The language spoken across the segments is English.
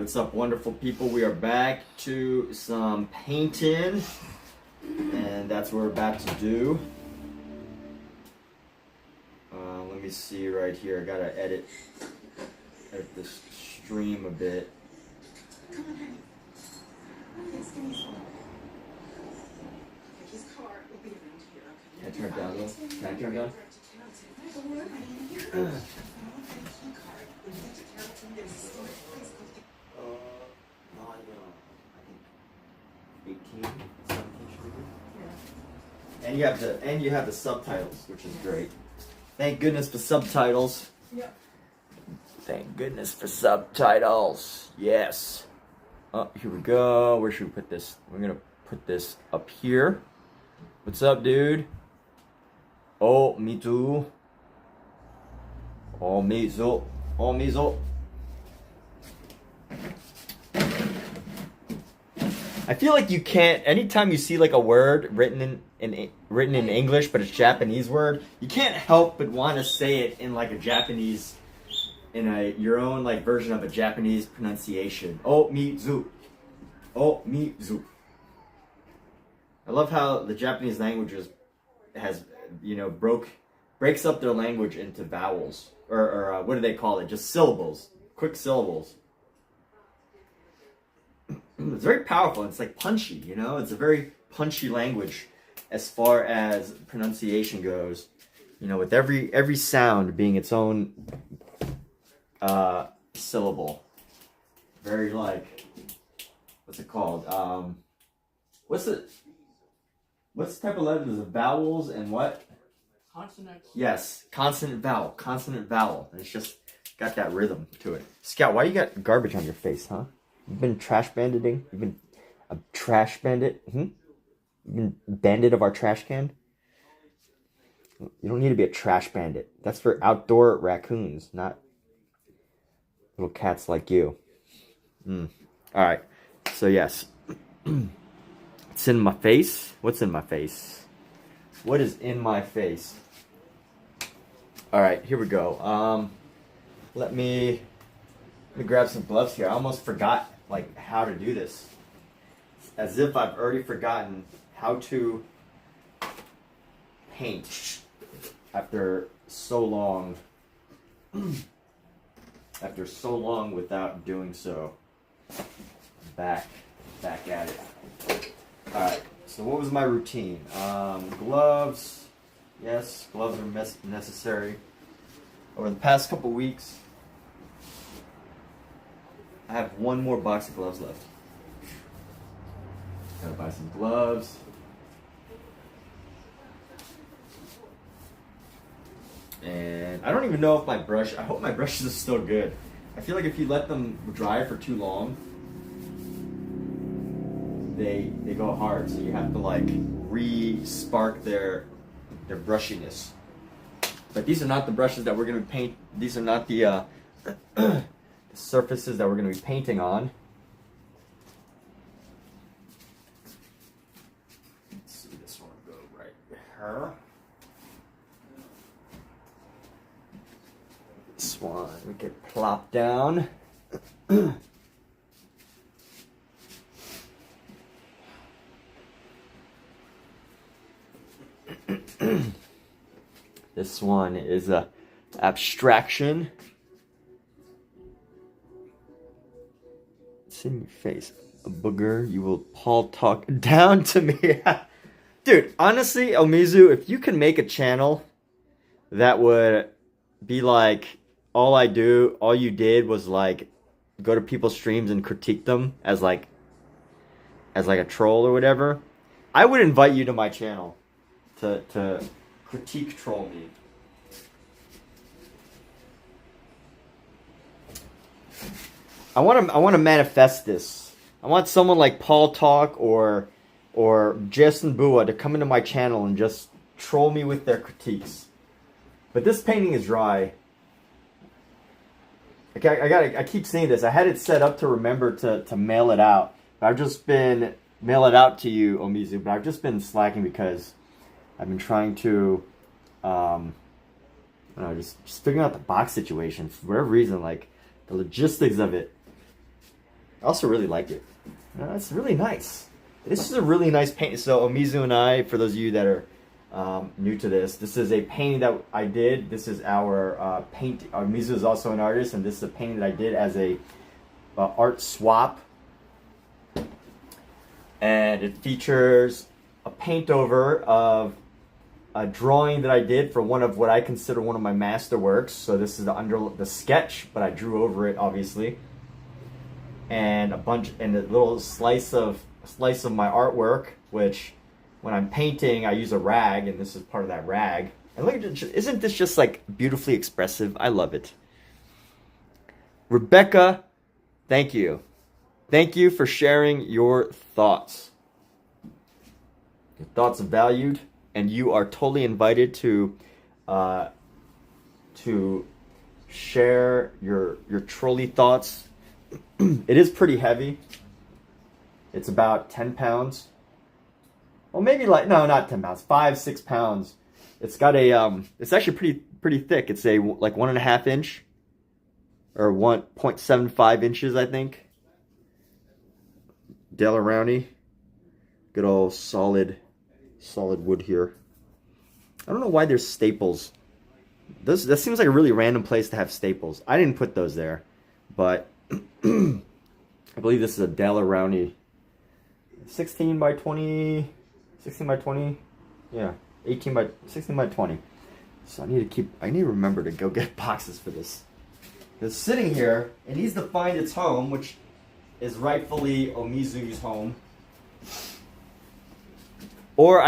What's up, wonderful people? We are back to some painting, and that's what we're about to do. Let me see right here. I gotta edit this stream a bit. Can I turn it down a little? Can I turn it down? I think 18, 17 should be. Yeah. And you have the subtitles, which is great. Thank goodness for subtitles. Yep. Thank goodness for subtitles. Yes. Oh, here we go. Where should we put this? We're gonna put this up here. What's up, dude? Oh, me too. Oh, me too. Oh, me too. I feel like you can't. Anytime you see like a word written in English, but it's Japanese word, you can't help but want to say it in like a Japanese, your own like version of a Japanese pronunciation. Oh, mizu. Oh, mizu. I love how the Japanese language has breaks up their language into vowels or what do they call it? Just syllables, quick syllables. It's very powerful. It's like punchy, you know? It's a very punchy language as far as pronunciation goes. You know, with every sound being its own syllable. Very like, what's it called? What's the type of letters? Vowels and what? Consonants. Yes, consonant vowel. Consonant vowel. And it's just got that rhythm to it. Scout, why you got garbage on your face, huh? You've been trash banditing? You've been a trash bandit? You've been bandit of our trash can? You don't need to be a trash bandit. That's for outdoor raccoons, not little cats like you. Alright, so yes. It's in my face. What's in my face? What is in my face? Alright, here we go. Let me grab some gloves here. I almost forgot like how to do this. As if I've already forgotten how to paint after so long without doing so. Back at it. Alright, so what was my routine? Gloves. Yes, gloves are necessary. Over the past couple weeks, I have one more box of gloves left. Gotta buy some gloves. And I don't even know if my brush, I hope my brushes are still good. I feel like if you let them dry for too long, they go hard, so you have to like re-spark their brushiness. But these are not the brushes that we're gonna paint. These are not the surfaces that we're going to be painting on. Let's see, this one go right here. This one we could plop down. This one is a abstraction. In your face, a booger. You will Paul talk down to me. Dude, honestly, Omizu, if you can make a channel that would be like all you did was like go to people's streams and critique them as like a troll or whatever, I would invite you to my channel to critique troll me. I want to manifest this. I want someone like Paul Talk or Jason Bua to come into my channel and just troll me with their critiques. But this painting is dry. I keep saying this. I had it set up to remember to mail it out. I've just been mail it out to you, Omizu. But I've just been slacking because I've been trying to just figuring out the box situation for whatever reason, like the logistics of it. also really like it. It's really nice. This is a really nice paint. So Omizu and I, for those of you that are new to this is a painting that I did. This is our paint. Omizu is also an artist, and this is a painting that I did as a art swap. And it features a paint over of a drawing that I did for one of what I consider one of my masterworks. So this is the sketch, but I drew over it obviously. And a little slice of my artwork, which when I'm painting I use a rag, and this is part of that rag. And look at it, isn't this just like beautifully expressive? I love it. Rebecca, thank you. Thank you for sharing your thoughts. Your thoughts are valued, and you are totally invited to share your trolley thoughts. It is pretty heavy. It's about 10 pounds. Well, maybe no, not 10 pounds. 5-6 pounds. It's got a it's actually pretty thick. It's a like 1.5 inch or 1.75 inches, I think. Rowney. Good old solid wood here. I don't know why there's staples. That seems like a really random place to have staples. I didn't put those there, but I believe this is a Rowney 16 by 20, yeah, 16 by 20. So I need to remember to go get boxes for this. It's sitting here, it needs to find its home, which is rightfully Omizu's home. Or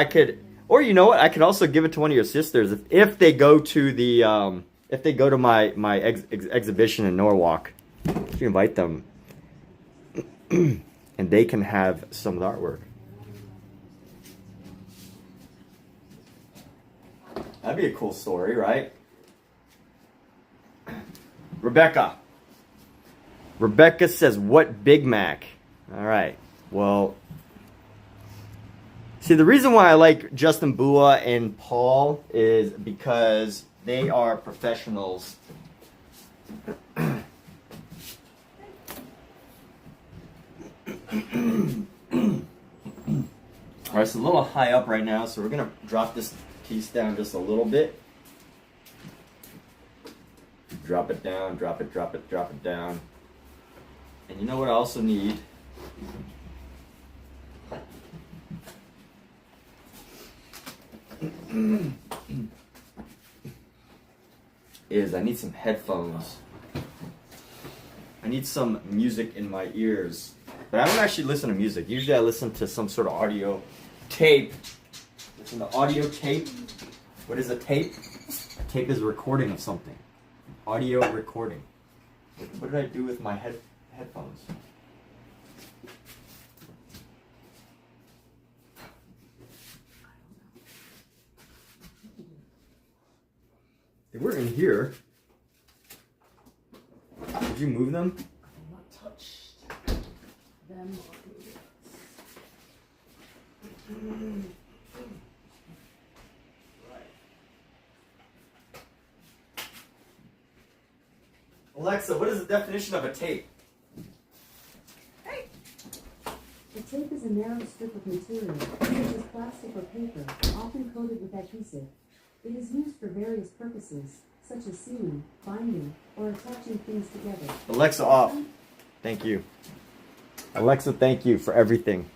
you know what? I could also give it to one of your sisters if they go to the my exhibition in Norwalk. If you invite them, and they can have some of the artwork. That'd be a cool story, right? Rebecca says, "What Big Mac?" All right. Well. See, the reason why I like Justin Bua and Paul is because they are professionals. All right, it's a little high up right now, so we're going to drop this piece down just a little bit. Drop it down, drop it down. And you know what I also need? Is I need some headphones. I need some music in my ears. But I don't actually listen to music. Usually I listen to some sort of audio tape. Listen to audio tape. What is a tape? A tape is a recording of something. Audio recording. What did I do with my headphones? They were in here. Did you move them? I've not touched them. Alexa, what is the definition of a tape? Hey. A tape is a narrow strip of material, such as plastic or paper, often coated with adhesive. It is used for various purposes, such as sealing, binding, or attaching things together. Alexa off. Thank you. Alexa, thank you for everything.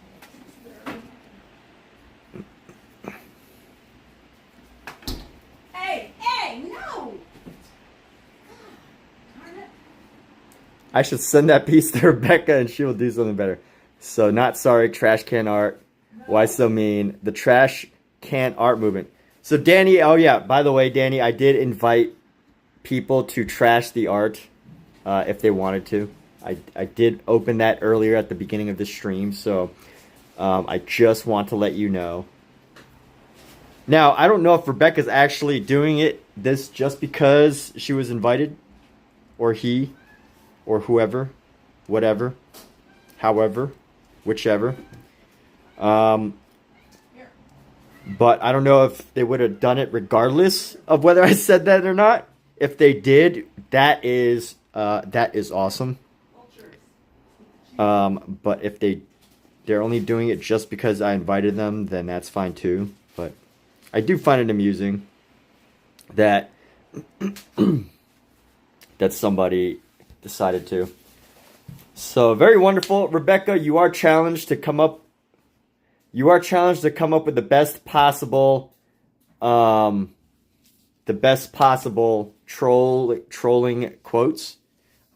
Hey, no! I should send that piece to Rebecca and she will do something better. So, not sorry, trash can art. Why so mean? The trash can art movement. So Danny, oh yeah, by the way, Danny, I did invite people to trash the art if they wanted to. I did open that earlier at the beginning of the stream, so I just want to let you know. Now, I don't know if Rebecca's actually doing this just because she was invited, or he, or whoever, whatever, however, whichever. But I don't know if they would have done it regardless of whether I said that or not. If they did, that is awesome. But if they're only doing it just because I invited them, then that's fine too. But I do find it amusing that that somebody decided to. So very wonderful, Rebecca. You are challenged to come up. You are challenged to come up with the best possible, trolling quotes.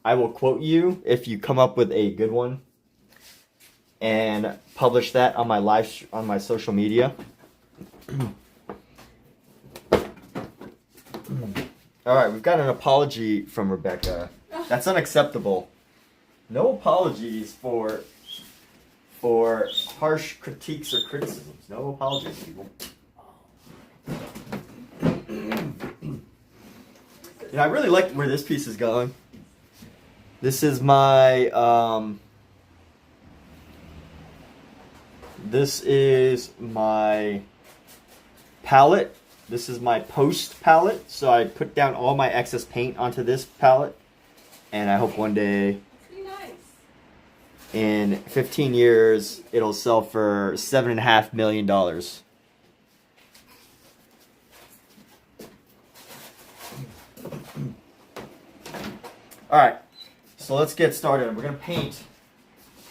I will quote you if you come up with a good one, and publish that on my social media. All right, we've got an apology from Rebecca. That's unacceptable. No apologies for harsh critiques or criticisms. No apologies, people. I really like where this piece is going. This is my palette. This is my post palette. So I put down all my excess paint onto this palette, and I hope one day, in 15 years, it'll sell for $7.5 million. Alright, so let's get started. We're going to paint,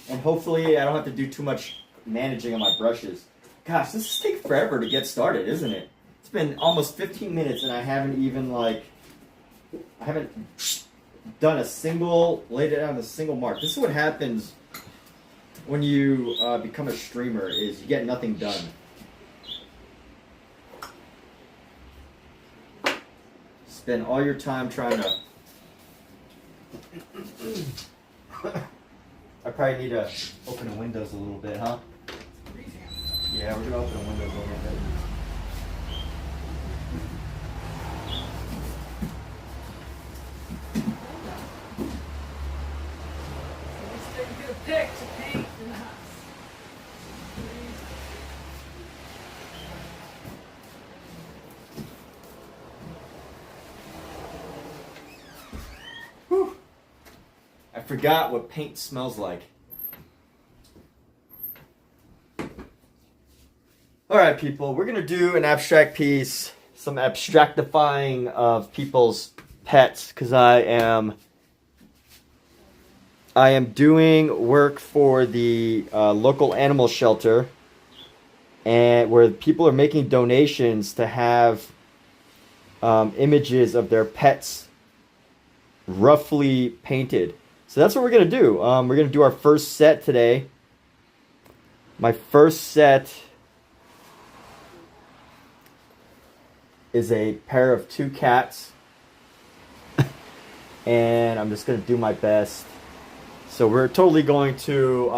and hopefully I don't have to do too much managing on my brushes. Gosh, this is taking forever to get started, isn't it? It's been almost 15 minutes and I haven't even, done laid it down a single mark. This is what happens when you become a streamer, is you get nothing done. Spend all your time trying to... I probably need to open the windows a little bit, huh? Yeah, we're going to open the windows a little bit. Pick to paint in the house. Whew. I forgot what paint smells like. Alright, people, we're going to do an abstract piece, some abstractifying of people's pets, because I am doing work for the local animal shelter, and where people are making donations to have images of their pets roughly painted. So that's what we're going to do. We're going to do our first set today. My first set is a pair of 2 cats, and I'm just going to do my best. So we're totally going to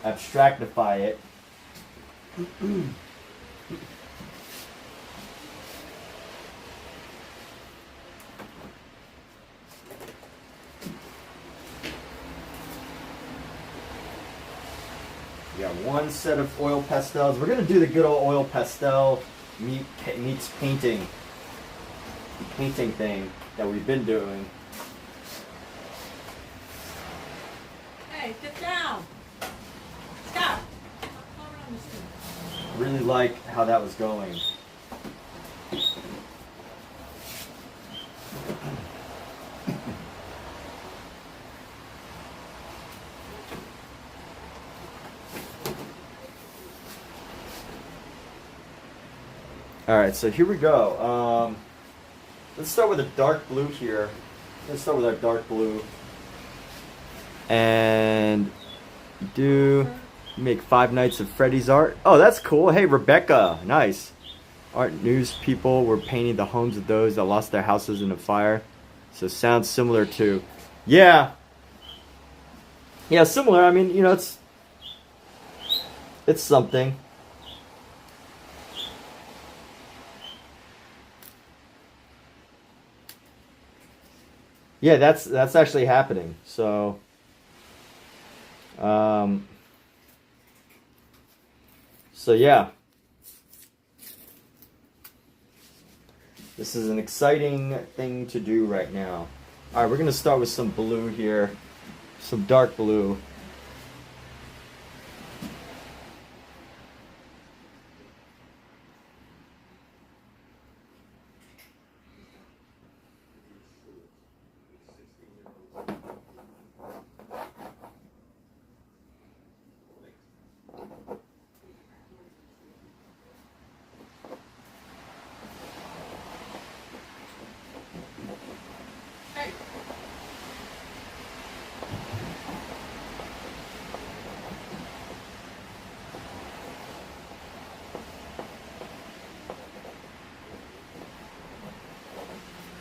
abstractify it. We got one set of oil pastels. We're going to do the good old oil pastel meets painting thing that we've been doing. Hey, sit down. Stop. Really like how that was going. Alright, so here we go. Let's start with a dark blue here. Let's start with our dark blue. And make 5 Nights of Freddy's art. Oh, that's cool. Hey, Rebecca. Nice. Art news people were painting the homes of those that lost their houses in a fire. So sounds similar to... Yeah. Yeah, similar. I mean, you know, it's something. Yeah, that's actually happening. So yeah. This is an exciting thing to do right now. Alright, we're going to start with some blue here. Some dark blue.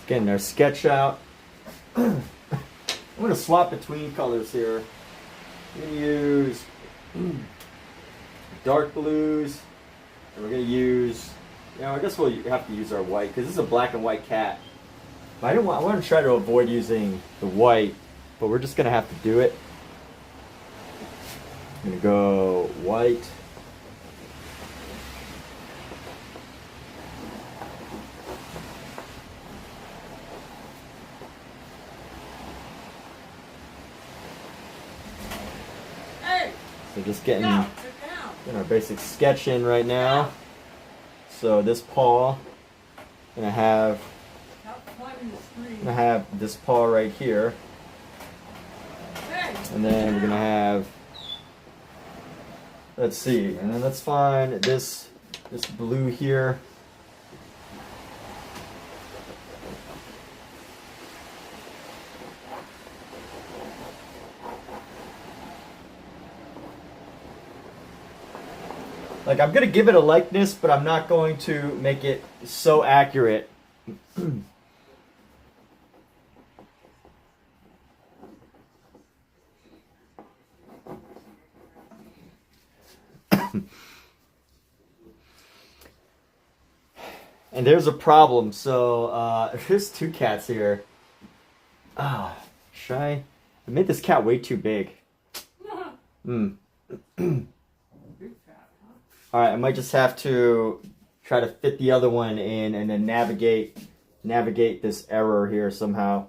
Getting our sketch out. I'm going to swap between colors here. I'm going to use dark blues, and we're going to use, I guess we'll have to use our white, because this is a black and white cat. But I want to try to avoid using the white, but we're just going to have to do it. I'm going to go white. So just getting our basic sketch in right now. So this paw, gonna have this paw right here, and then we're gonna have, let's see, and then let's find this blue here. Like, I'm going to give it a likeness, but I'm not going to make it so accurate. And there's a problem. So, there's two cats here. Ah, I made this cat way too big. Alright, I might just have to try to fit the other one in and then navigate this error here somehow.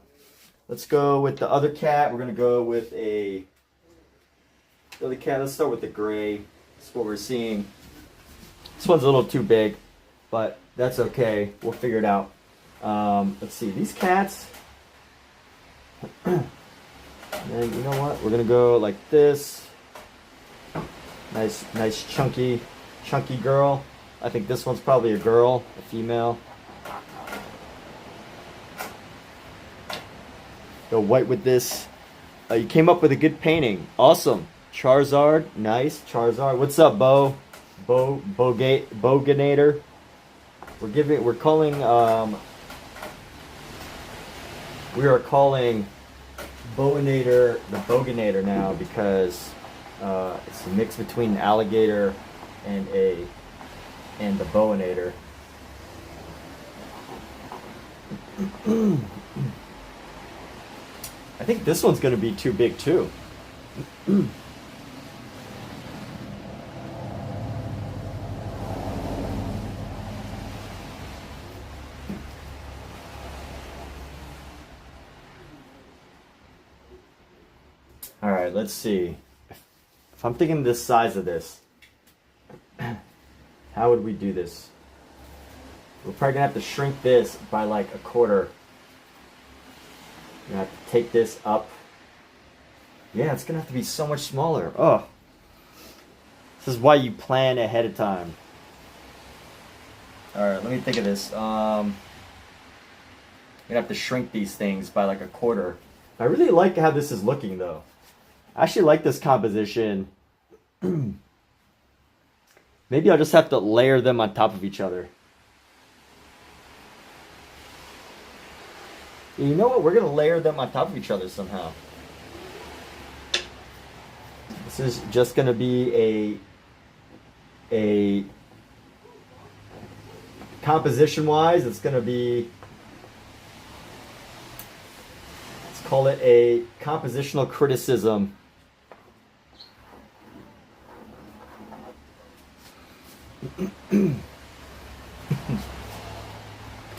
Let's go with the other cat. We're going to go with the other cat. Let's start with the gray. That's what we're seeing. This one's a little too big, but that's okay. We'll figure it out. Let's see. These cats. And you know what? We're going to go like this. Nice chunky girl. I think this one's probably a girl, a female. Go white with this. You came up with a good painting. Awesome. Charizard, nice. Charizard. What's up, Boganator? We are calling Boganator the Boganator now because it's a mix between an alligator and the Boganator. I think this one's going to be too big too. All right, let's see. If I'm thinking this size of this, how would we do this? We're probably gonna have to shrink this by like a quarter. We're gonna have to take this up. Yeah, it's gonna have to be so much smaller. Oh, this is why you plan ahead of time. All right, let me think of this. We're gonna have to shrink these things by like a quarter. I really like how this is looking though. I actually like this composition. Maybe I'll just have to layer them on top of each other. You know what? We're going to layer them on top of each other somehow. This is just going to be a composition-wise, it's going to be, let's call it a compositional criticism.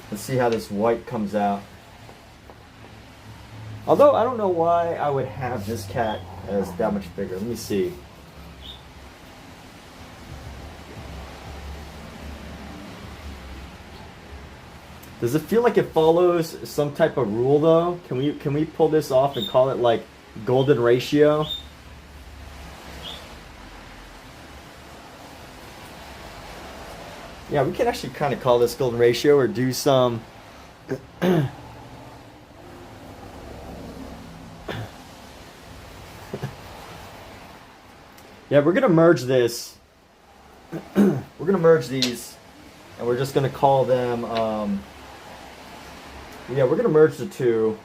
Let's see how this white comes out. Although I don't know why I would have this cat as that much bigger. Let me see. Does it feel like it follows some type of rule though? Can we pull this off and call it like golden ratio? Yeah, we can actually kind of call this golden ratio or do some yeah, we're gonna merge this. We're gonna merge these and we're just gonna call them Yeah, we're gonna merge the two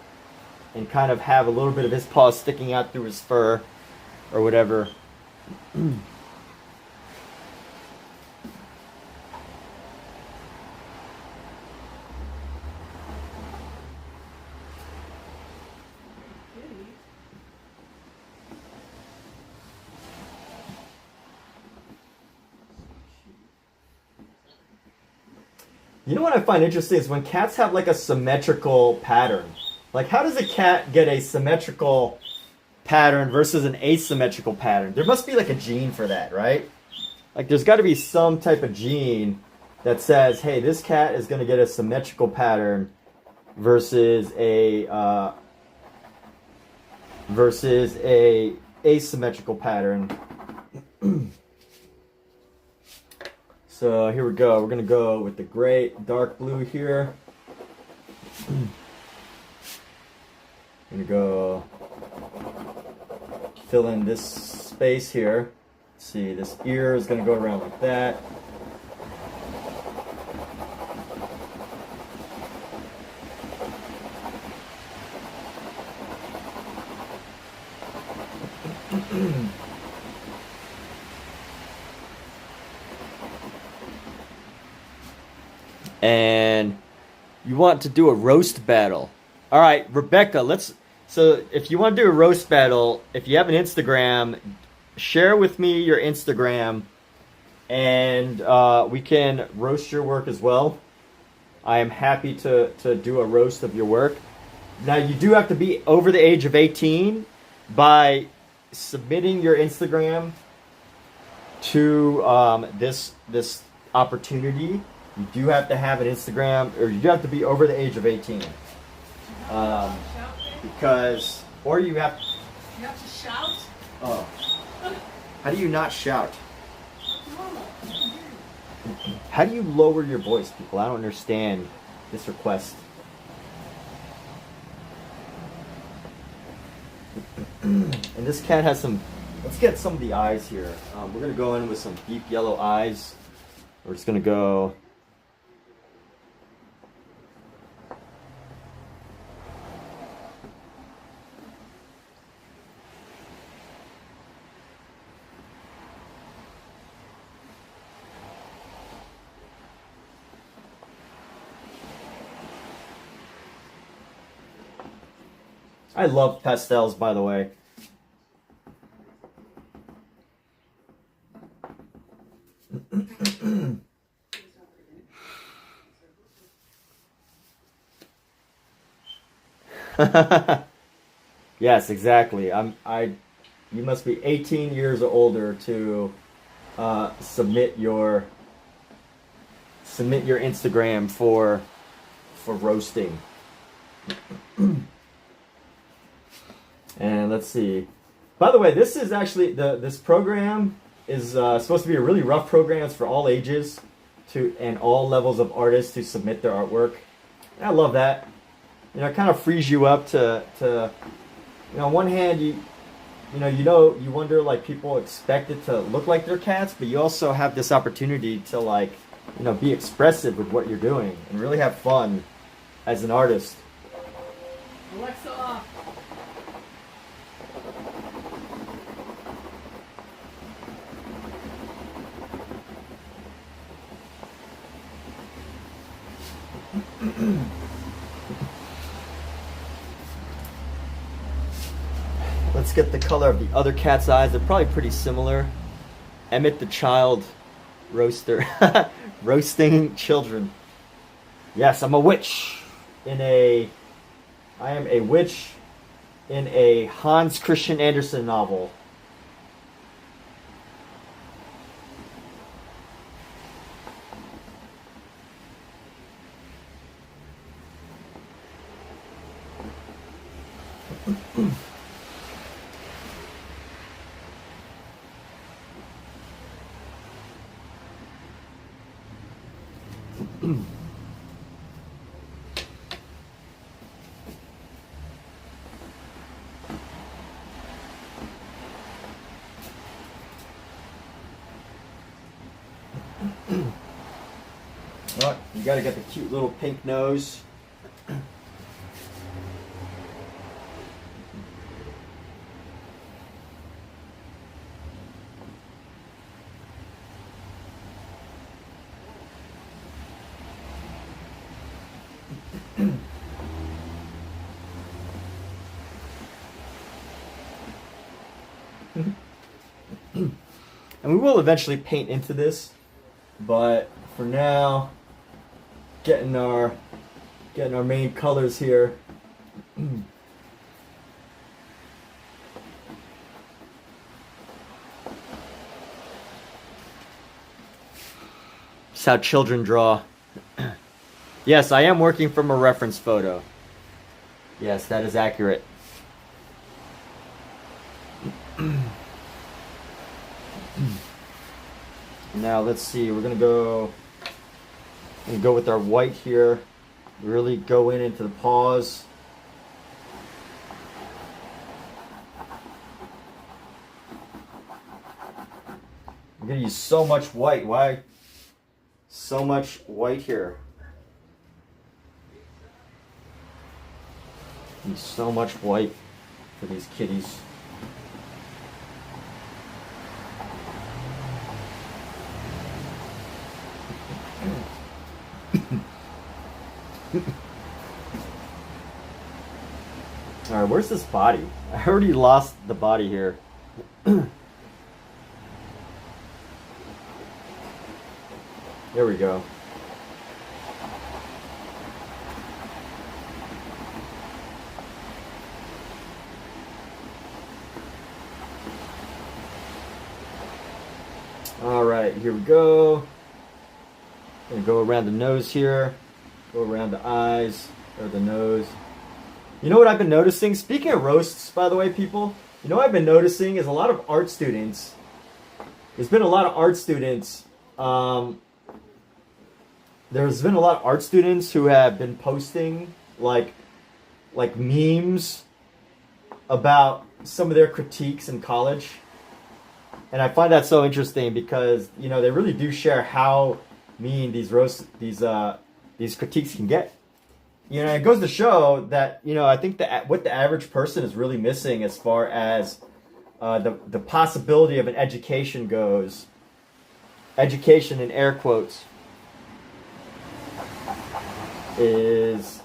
and kind of have a little bit of his paw sticking out through his fur or whatever. You know what I find interesting is when cats have like a symmetrical pattern. Like, how does a cat get a symmetrical pattern versus an asymmetrical pattern? There must be like a gene for that, right? Like, there's got to be some type of gene that says, hey, this cat is going to get a symmetrical pattern versus a asymmetrical pattern. So here we go. We're going to go with the gray, dark blue here. I'm going to go fill in this space here. Let's see, this ear is going to go around like that. And you want to do a roast battle. All right, Rebecca, so if you want to do a roast battle, if you have an Instagram, share with me your Instagram and we can roast your work as well. I am happy to do a roast of your work. Now, you do have to be over the age of 18 by submitting your Instagram to this opportunity. You do have to have an Instagram, or you do have to be over the age of 18. Because, or you have to... You have to shout? Oh. How do you not shout? Normal. How do you lower your voice, people? I don't understand this request. And this cat has some... Let's get some of the eyes here. We're going to go in with some deep yellow eyes. We're just going to go... I love pastels, by the way. Yes, exactly. You must be 18 years or older to submit your Instagram for roasting. And let's see. By the way, this is actually this program is supposed to be a really rough program. It's for all ages and all levels of artists to submit their artwork. And I love that. You know, it kind of frees you up to you know, on one hand, you wonder, like, people expect it to look like their cats, but you also have this opportunity to, like, you know, be expressive with what you're doing and really have fun as an artist. Alexa off. Let's get the color of the other cat's eyes. They're probably pretty similar. Emmett the child roaster. Roasting children. Yes, I'm a witch. I am a witch in a Hans Christian Andersen novel. Alright, you gotta get the cute little pink nose. And we will eventually paint into this, but for now, getting our main colors here. It's how children draw. Yes, I am working from a reference photo. Yes, that is accurate. Now let's see, we're gonna go with our white here. Really go into the paws. I'm gonna use so much white. Why so much white here? Use so much white for these kitties. Alright, where's this body? I already lost the body here. There we go. Alright, here we go. Gonna go around the nose here. Go around the eyes, or the nose. You know what I've been noticing? Speaking of roasts, by the way, people, you know what I've been noticing is a lot of art students. There's been a lot of art students. There's been a lot of art students who have been posting like memes about some of their critiques in college. And I find that so interesting because, you know, they really do share how mean these critiques can get. You know, it goes to show that, you know, I think that what the average person is really missing as far as the possibility of an education goes, education in air quotes, is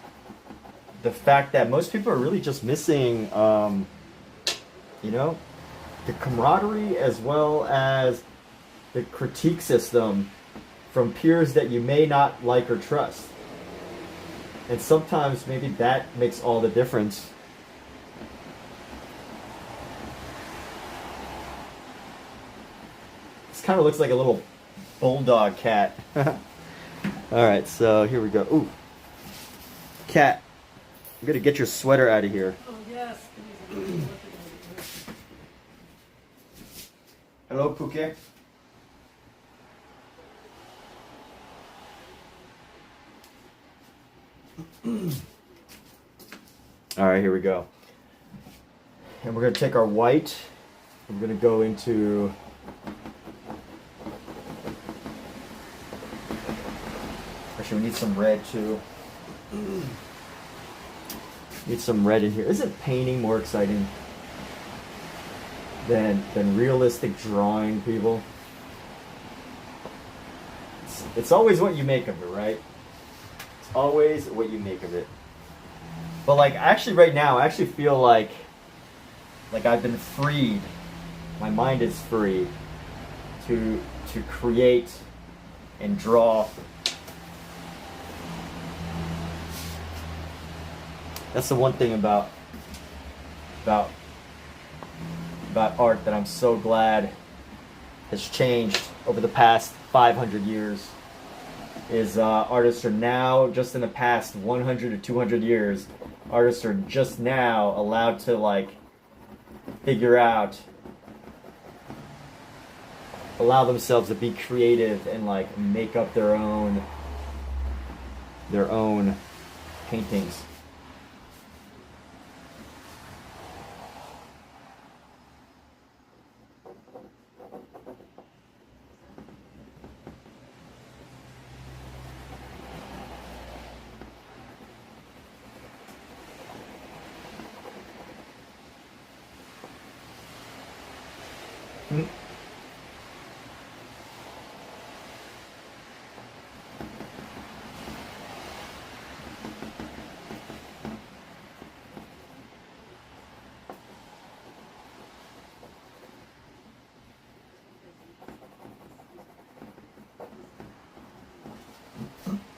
the fact that most people are really just missing, you know, the camaraderie as well as the critique system from peers that you may not like or trust. And sometimes maybe that makes all the difference. This kind of looks like a little bulldog cat. Alright, so here we go. Ooh. Cat, I'm gonna get your sweater out of here. Oh, yes. Hello, Pookie. Alright, here we go. And we're going to take our white. We're going to go into... Actually, we need some red too. Need some red in here. Isn't painting more exciting than realistic drawing, people? It's always what you make of it, right? It's always what you make of it. But like, actually right now, I actually feel like I've been freed. My mind is free to create and draw. That's the one thing about art that I'm so glad has changed over the past 500 years. Is artists are now, just in the past 100 to 200 years, artists are just now allowed to like figure out, allow themselves to be creative and like make up their own paintings.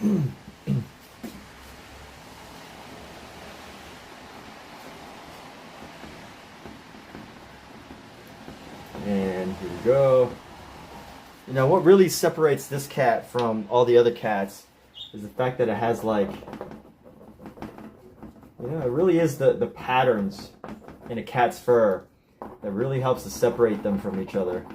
And here we go. You know, what really separates this cat from all the other cats is the fact that it has, like, you know, it really is the patterns in a cat's fur that really helps to separate them from each other.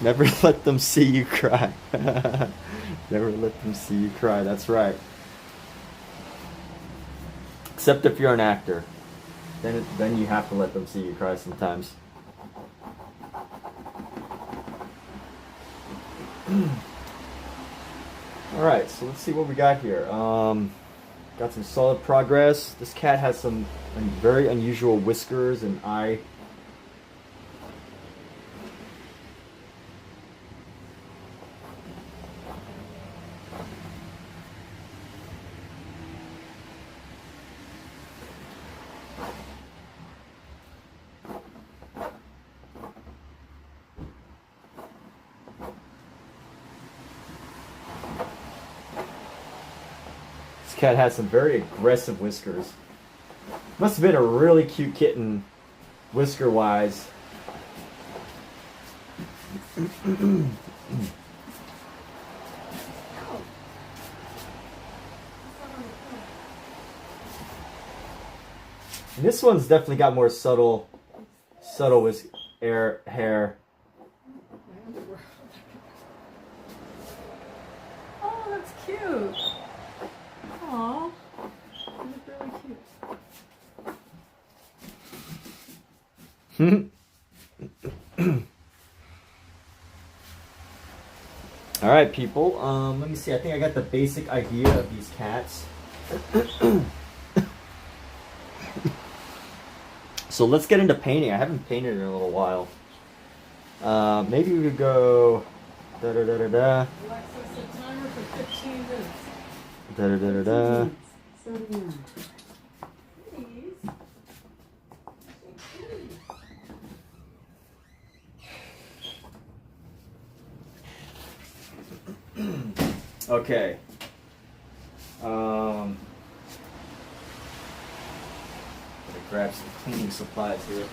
Never let them see you cry. Never let them see you cry. That's right. Except if you're an actor. Then you have to let them see you cry sometimes. Alright, so let's see what we got here. Got some solid progress. This cat has some very unusual whiskers and eye. Cat has some very aggressive whiskers. Must have been a really cute kitten, whisker wise. And this one's definitely got more subtle hair. Oh, that's cute. Aww, that's really cute. All right, people. Let me see. I think I got the basic idea of these cats. So let's get into painting. I haven't painted in a little while. Maybe we could go. Da da da da da. Alexa, set timer for 15 minutes. Da da da da da. Starting now. Okay. Gotta grab some cleaning supplies here.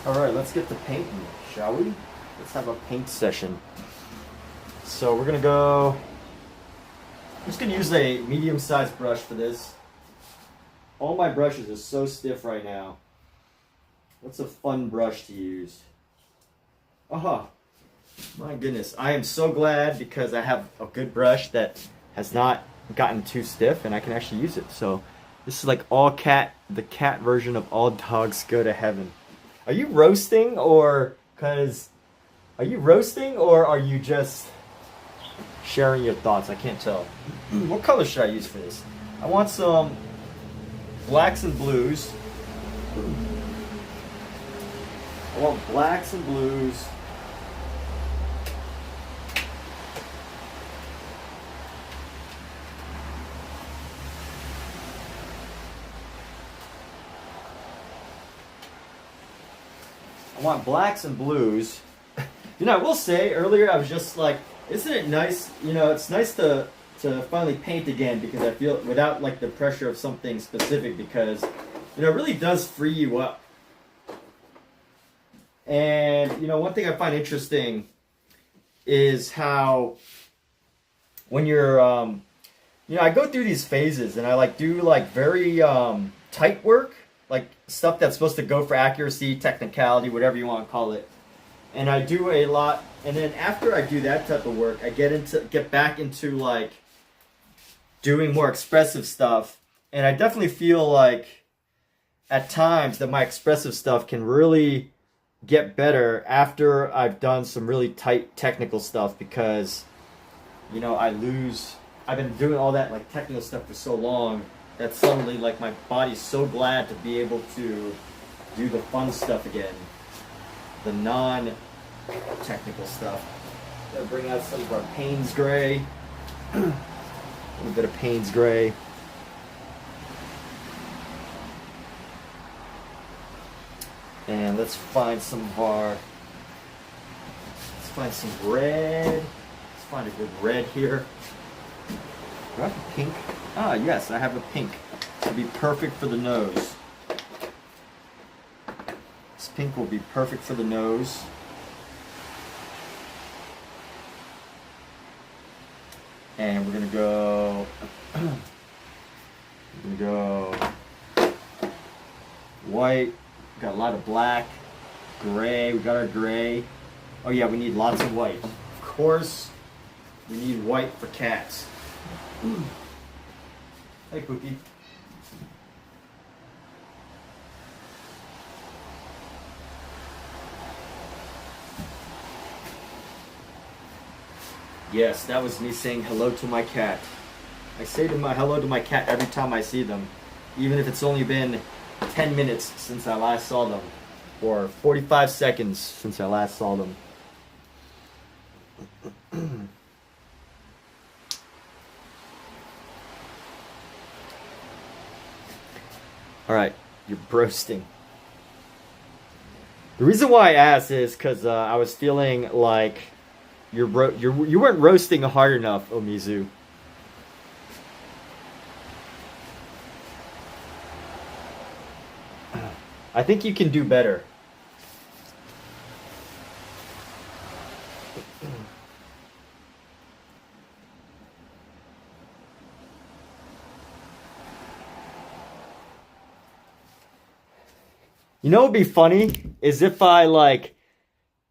Alright, let's get to painting, shall we? Let's have a paint session. So we're gonna go, I'm just gonna use a medium-sized brush for this. All my brushes are so stiff right now. What's a fun brush to use? Aha! My goodness, I am so glad because I have a good brush that has not gotten too stiff and I can actually use it. So this is like all cat, the cat version of All Dogs Go to Heaven. Are you roasting or are you just sharing your thoughts? I can't tell. What color should I use for this? I want some blacks and blues. I want blacks and blues. I want blacks and blues. You know, I will say, earlier I was just like, isn't it nice, you know, it's nice to finally paint again because I feel, without like the pressure of something specific, because, you know, it really does free you up. And, you know, one thing I find interesting is how when you're, you know, I go through these phases and I like do like very tight work, like stuff that's supposed to go for accuracy, technicality, whatever you want to call it. And I do a lot, and then after I do that type of work, I get back into like doing more expressive stuff. And I definitely feel like at times that my expressive stuff can really get better after I've done some really tight technical stuff, because you know I've been doing all that like technical stuff for so long that suddenly like my body's so glad to be able to do the fun stuff again, the non-technical stuff. Gotta bring out some of our Payne's gray. A little bit of Payne's gray. And let's find some red. Let's find a good red here. Do I have a pink? Ah, yes, I have a pink. It'll be perfect for the nose. This pink will be perfect for the nose. And we're gonna go white. We got a lot of black, gray. We got our gray. Oh yeah, we need lots of white. Of course, we need white for cats. Hey, Cookie. Yes, that was me saying hello to my cat. I say hello to my cat every time I see them, even if it's only been 10 minutes since I last saw them, or 45 seconds since I last saw them. All right, you're roasting. The reason why I asked is because I was feeling like you weren't roasting hard enough, Omizu. I think you can do better. You know what would be funny is if I like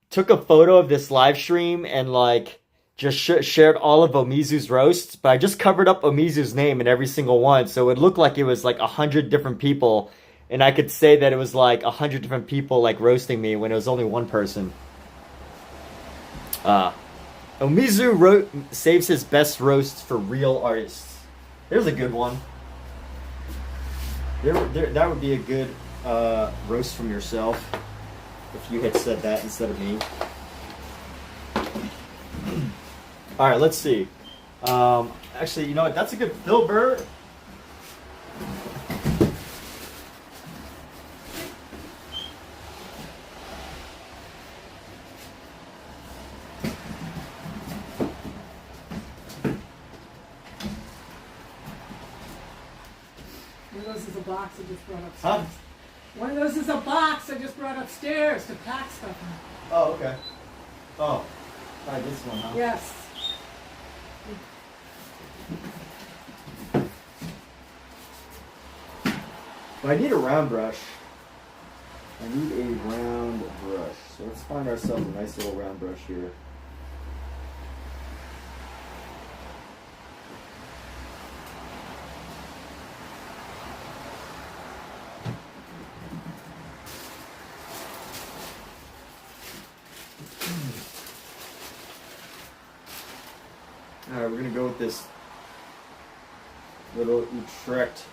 took a photo of this live stream and like just shared all of Omizu's roasts, but I just covered up Omizu's name in every single one, so it would look like it was like 100 different people, and I could say that it was like 100 different people like roasting me when it was only one person. Omizu saves his best roasts for real artists. There's a good one. That would be a good roast from yourself if you had said that instead of me. All right, let's see. Actually, you know what? That's a good Phil Burr. One of those is a box I just brought upstairs. Huh? One of those is a box I just brought upstairs to pack stuff in. Oh, okay. Oh, try this one, huh? Yes. But I need a round brush. I need a round brush. So let's find ourselves a nice little round brush here. Alright, we're going to go with this little Utrecht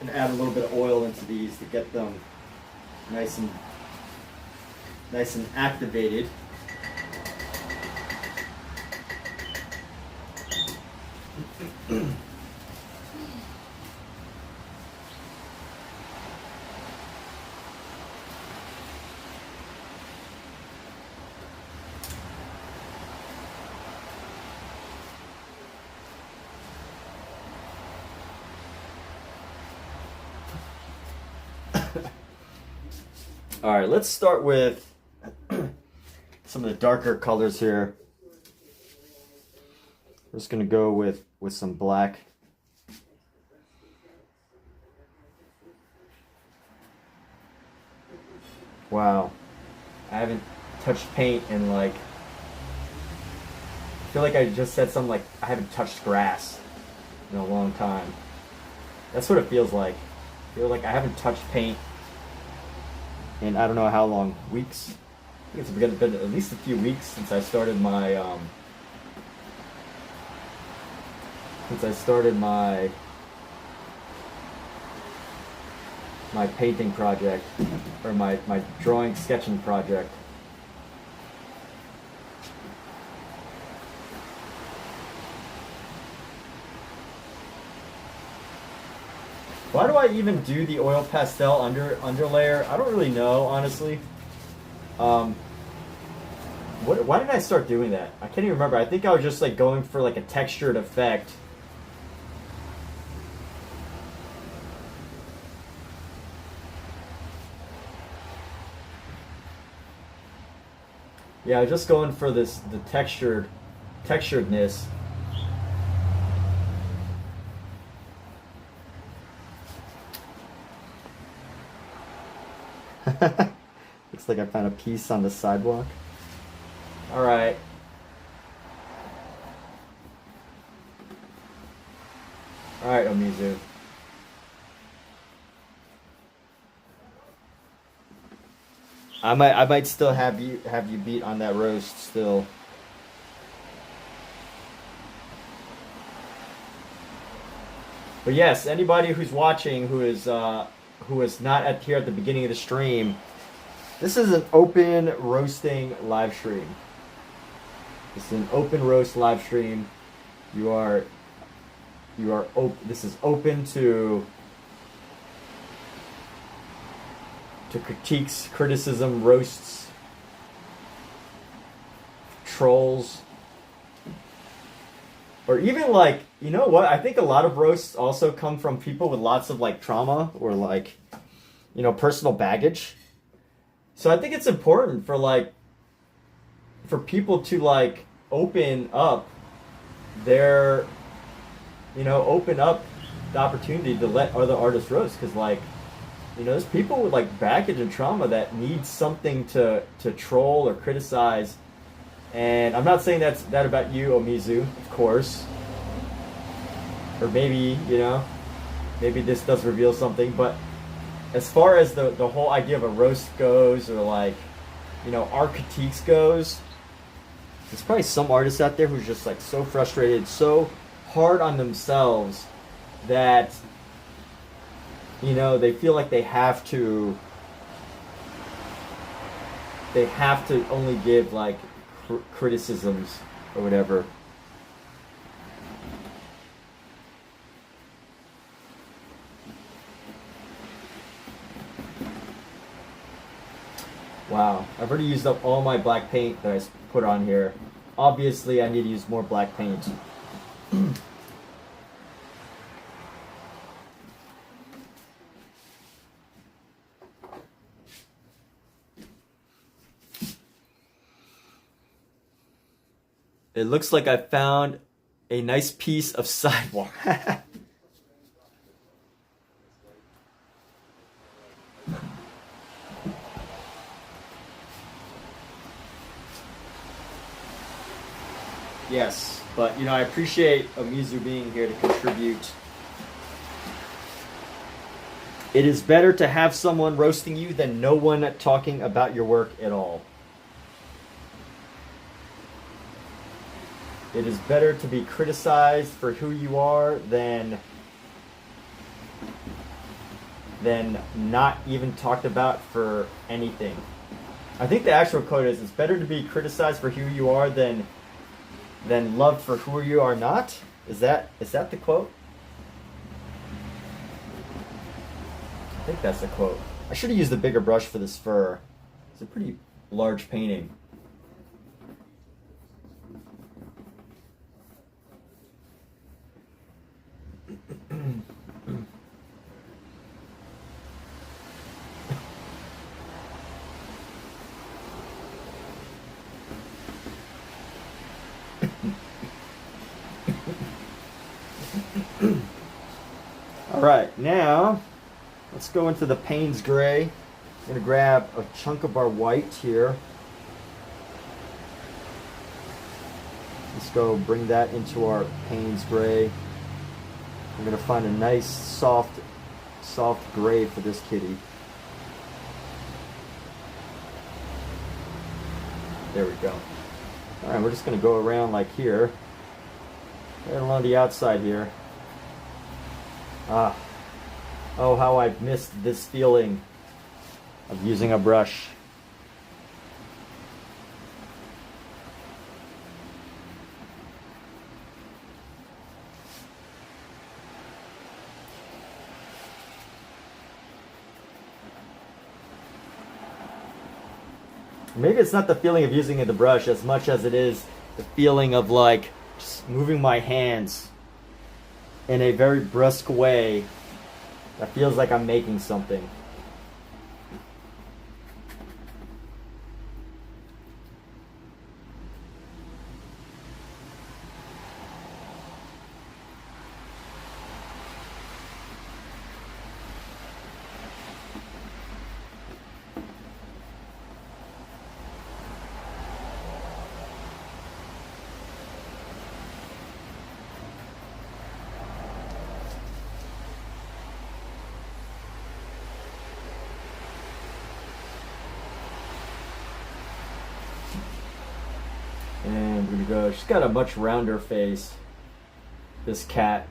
and add a little bit of oil into these to get them nice and activated. All right, let's start with some of the darker colors here. I'm just gonna go with some black. Wow, I haven't touched paint in like, I feel like I just said something like I haven't touched grass in a long time. That's what it feels like. I feel like I haven't touched paint in I don't know how long. Weeks? I think it's been at least a few weeks since I started my my painting project, or my drawing sketching project. Why do I even do the oil pastel underlayer? I don't really know, honestly. Why did I start doing that? I can't even remember. I think I was just like going for like a textured effect. Yeah, I was just going for the texturedness. Looks like I found a piece on the sidewalk. All right. All right, Omizu. I might still have you beat on that roast still. But yes, anybody who's watching who is not here at the beginning of the stream, this is an open roasting live stream. This is an open roast live stream. This is open to critiques, criticism, roasts, trolls, or even like, you know what? I think a lot of roasts also come from people with lots of like trauma or like, you know, personal baggage. So I think it's important for people to like open up the opportunity to let other artists roast, because like, you know, there's people with like baggage and trauma that need something to troll or criticize. And I'm not saying that about you, Omizu, of course. Or maybe, you know, maybe this does reveal something, but as far as the whole idea of a roast goes, or like, you know, our critiques goes, there's probably some artists out there who's just like so frustrated, so hard on themselves that, you know, they feel like they have to only give like criticisms or whatever. Wow, I've already used up all my black paint that I put on here. Obviously, I need to use more black paint. It looks like I found a nice piece of sidewalk. Yes, but you know, I appreciate Omizu being here to contribute. It is better to have someone roasting you than no one talking about your work at all. It is better to be criticized for who you are than not even talked about for anything. I think the actual quote is, it's better to be criticized for who you are than loved for who you are not. Is that the quote? I think that's the quote. I should have used a bigger brush for this fur. It's a pretty large painting. Alright, now let's go into the Payne's Gray. I'm going to grab a chunk of our white here. Let's go bring that into our Payne's Gray. I'm gonna find a nice soft gray for this kitty. There we go. All right, we're just gonna go around like here, right along the outside here. Ah, oh, how I've missed this feeling of using a brush. Maybe it's not the feeling of using the brush as much as it is the feeling of like just moving my hands in a very brusque way that feels like I'm making something. And we're gonna go, she's got a much rounder face, this cat.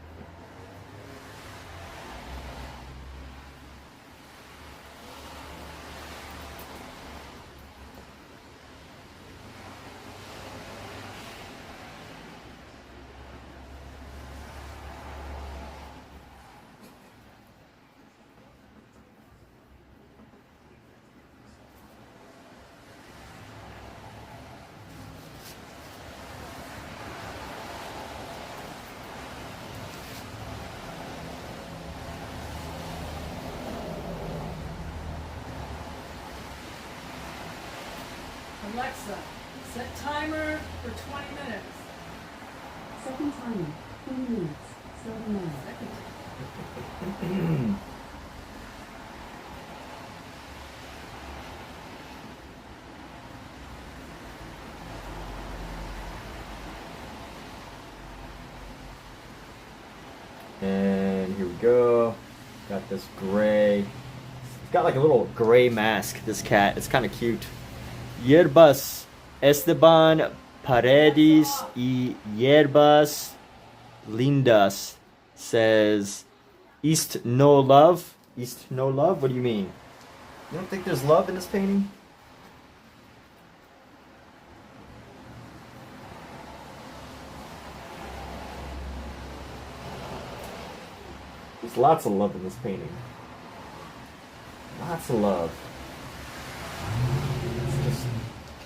Alexa, set timer for 20 minutes. Second timer, 20 minutes. Starting now. And here we go. Got this gray. It's got like a little gray mask, this cat. It's kind of cute. Hierbas Esteban Paredes y Hierbas Lindas says, East no love? East no love? What do you mean? You don't think there's love in this painting? There's lots of love in this painting. Lots of love.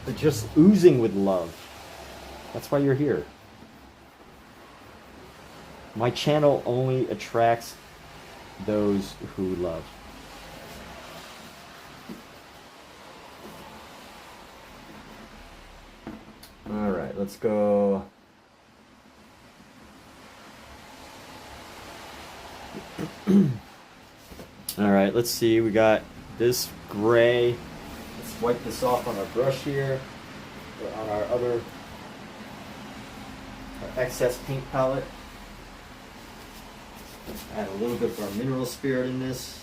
It's just oozing with love. That's why you're here. My channel only attracts those who love. All right, let's go. All right, let's see. We got this gray. Let's wipe this off on our brush here, or on our excess paint palette. Add a little bit of our mineral spirit in this.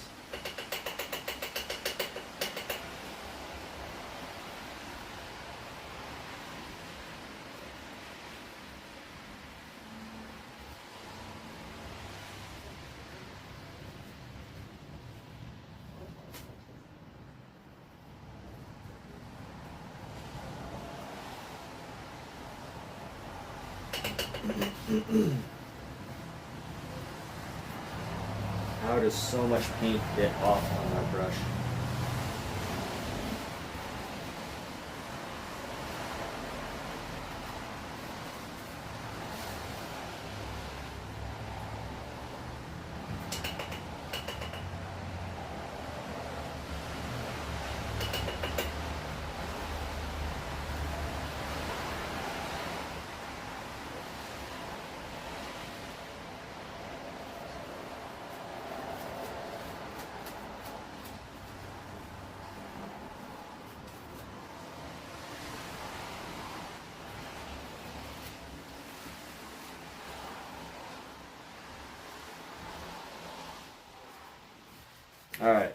How does so much paint get off on that brush? All right.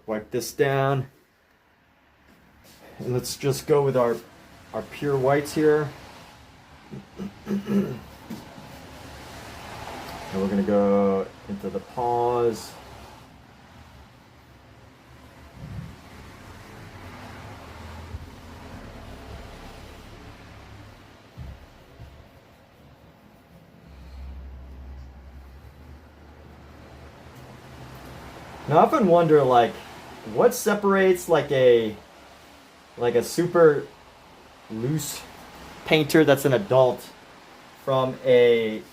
Wipe this down. And let's just go with our pure whites here. And we're going to go into the pause. Now I often wonder, like, what separates like a super loose painter that's an adult from a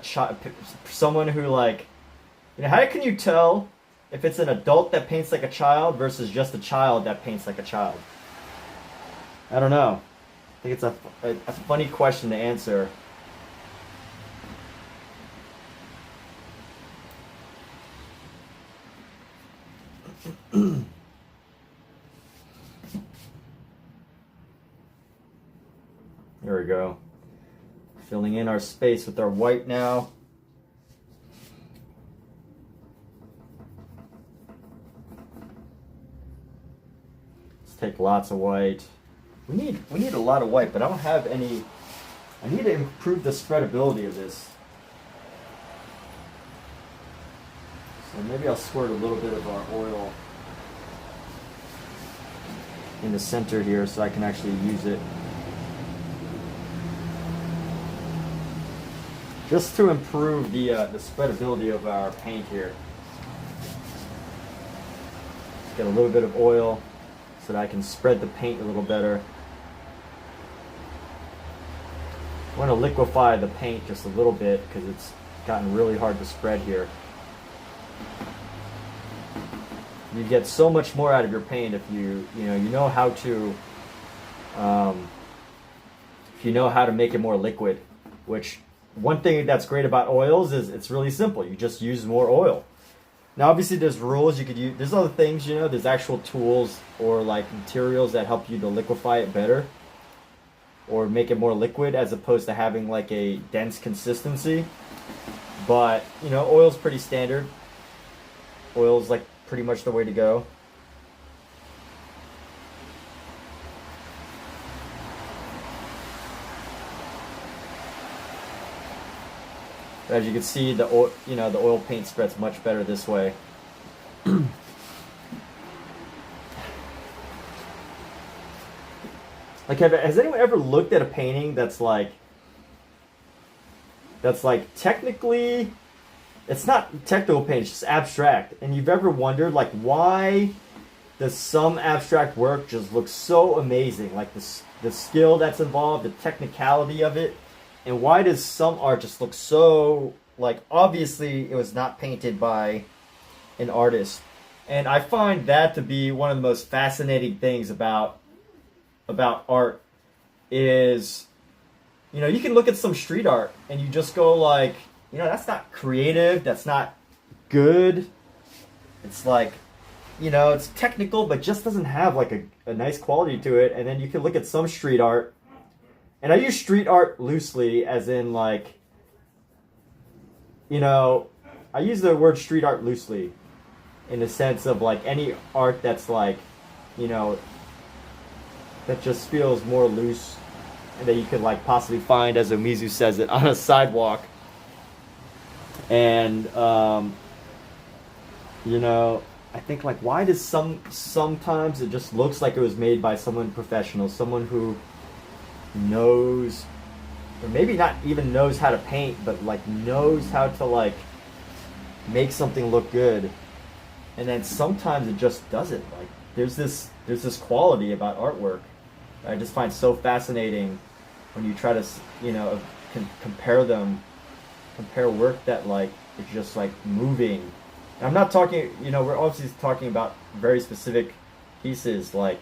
child, someone who, like, you know, how can you tell if it's an adult that paints like a child versus just a child that paints like a child? I don't know. I think it's a funny question to answer. There we go. Filling in our space with our white now. Let's take lots of white. We need a lot of white, but I don't have any. I need to improve the spreadability of this. So maybe I'll squirt a little bit of our oil in the center here so I can actually use it. Just to improve the spreadability of our paint here. Just get a little bit of oil so that I can spread the paint a little better. I want to liquefy the paint just a little bit because it's gotten really hard to spread here. You get so much more out of your paint if you know how to if you know how to make it more liquid. Which, one thing that's great about oils is it's really simple. You just use more oil. Now, obviously, there's rules you could use. There's other things, you know. There's actual tools or like materials that help you to liquefy it better or make it more liquid as opposed to having like a dense consistency. But, you know, oil's pretty standard. Oil's like pretty much the way to go. As you can see, the oil paint spreads much better this way. Like, has anyone ever looked at a painting that's like technically, it's not technical paint, it's just abstract, and you've ever wondered, like, why does some abstract work just look so amazing? Like the skill that's involved, the technicality of it. And why does some art just look so, like, obviously it was not painted by an artist? And I find that to be one of the most fascinating things about art is, you know, you can look at some street art and you just go like, you know, that's not creative, that's not good. It's like, you know, it's technical but just doesn't have like a nice quality to it. And then you can look at some street art. And I use street art loosely, as in, like, you know, I use the word street art loosely in the sense of, like, any art that's, like, you know, that just feels more loose and that you could, like, possibly find, as Umizu says it, on a sidewalk. And, you know, I think, like, why does sometimes it just looks like it was made by someone professional, someone who knows, or maybe not even knows how to paint, but like knows how to like make something look good, and then sometimes it just doesn't. Like there's this quality about artwork that I just find so fascinating when you try to, you know, compare work that like is just like moving. And I'm not talking, you know, we're obviously talking about very specific pieces like,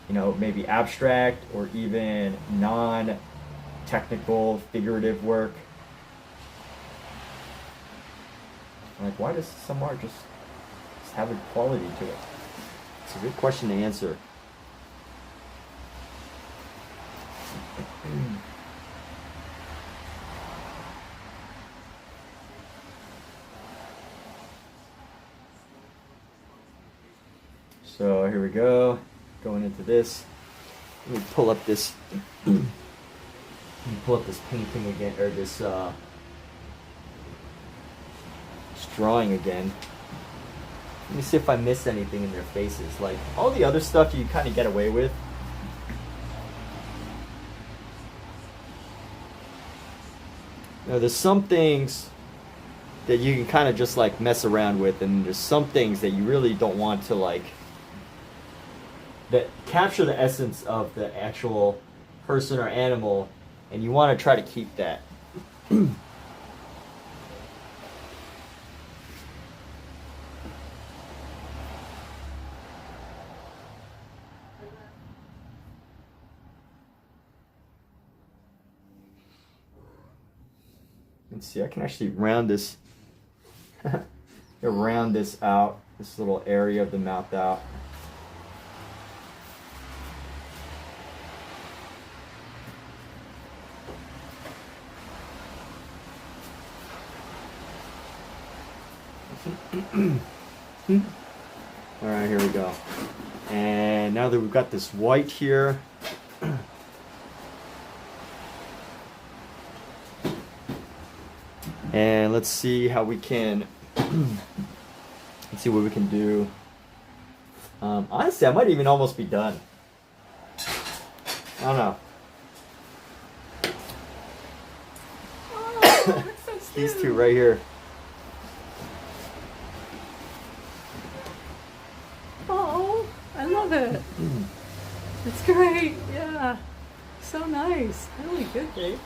you know, maybe abstract or even non-technical figurative work. Like, why does some art just have a quality to it? It's a good question to answer. So here we go, going into this. Let me pull up this. Let me pull up this painting again, or this drawing again. Let me see if I missed anything in their faces. Like all the other stuff, you kind of get away with. Now, there's some things that you can kind of just like mess around with, and there's some things that you really don't want to like that capture the essence of the actual person or animal, and you want to try to keep that. Let's see, I can actually round this round this out, this little area of the mouth out. All right, here we go. And now that we've got this white here, and let's see how we can, let's see what we can do. Honestly, I might even almost be done. I don't know. Oh, that's so These cute. two right here. Oh, I love it. It's great. Yeah. So nice. Really good, Dave.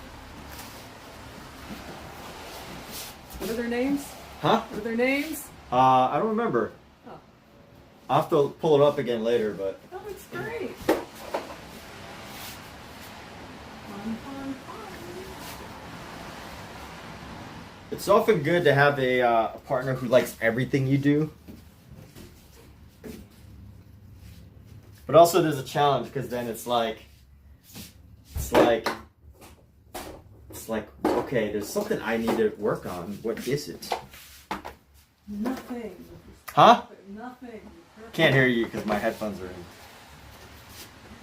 What are their names? Huh? What are their names? I don't remember. Oh, I'll have to pull it up again later, but oh it's great. Fun, fun, fun. it's often good to have a partner who likes everything you do. But also there's a challenge, because then it's like, okay, there's something I need to work on. What is it? Nothing. Huh? Nothing. Can't hear you because my headphones are in.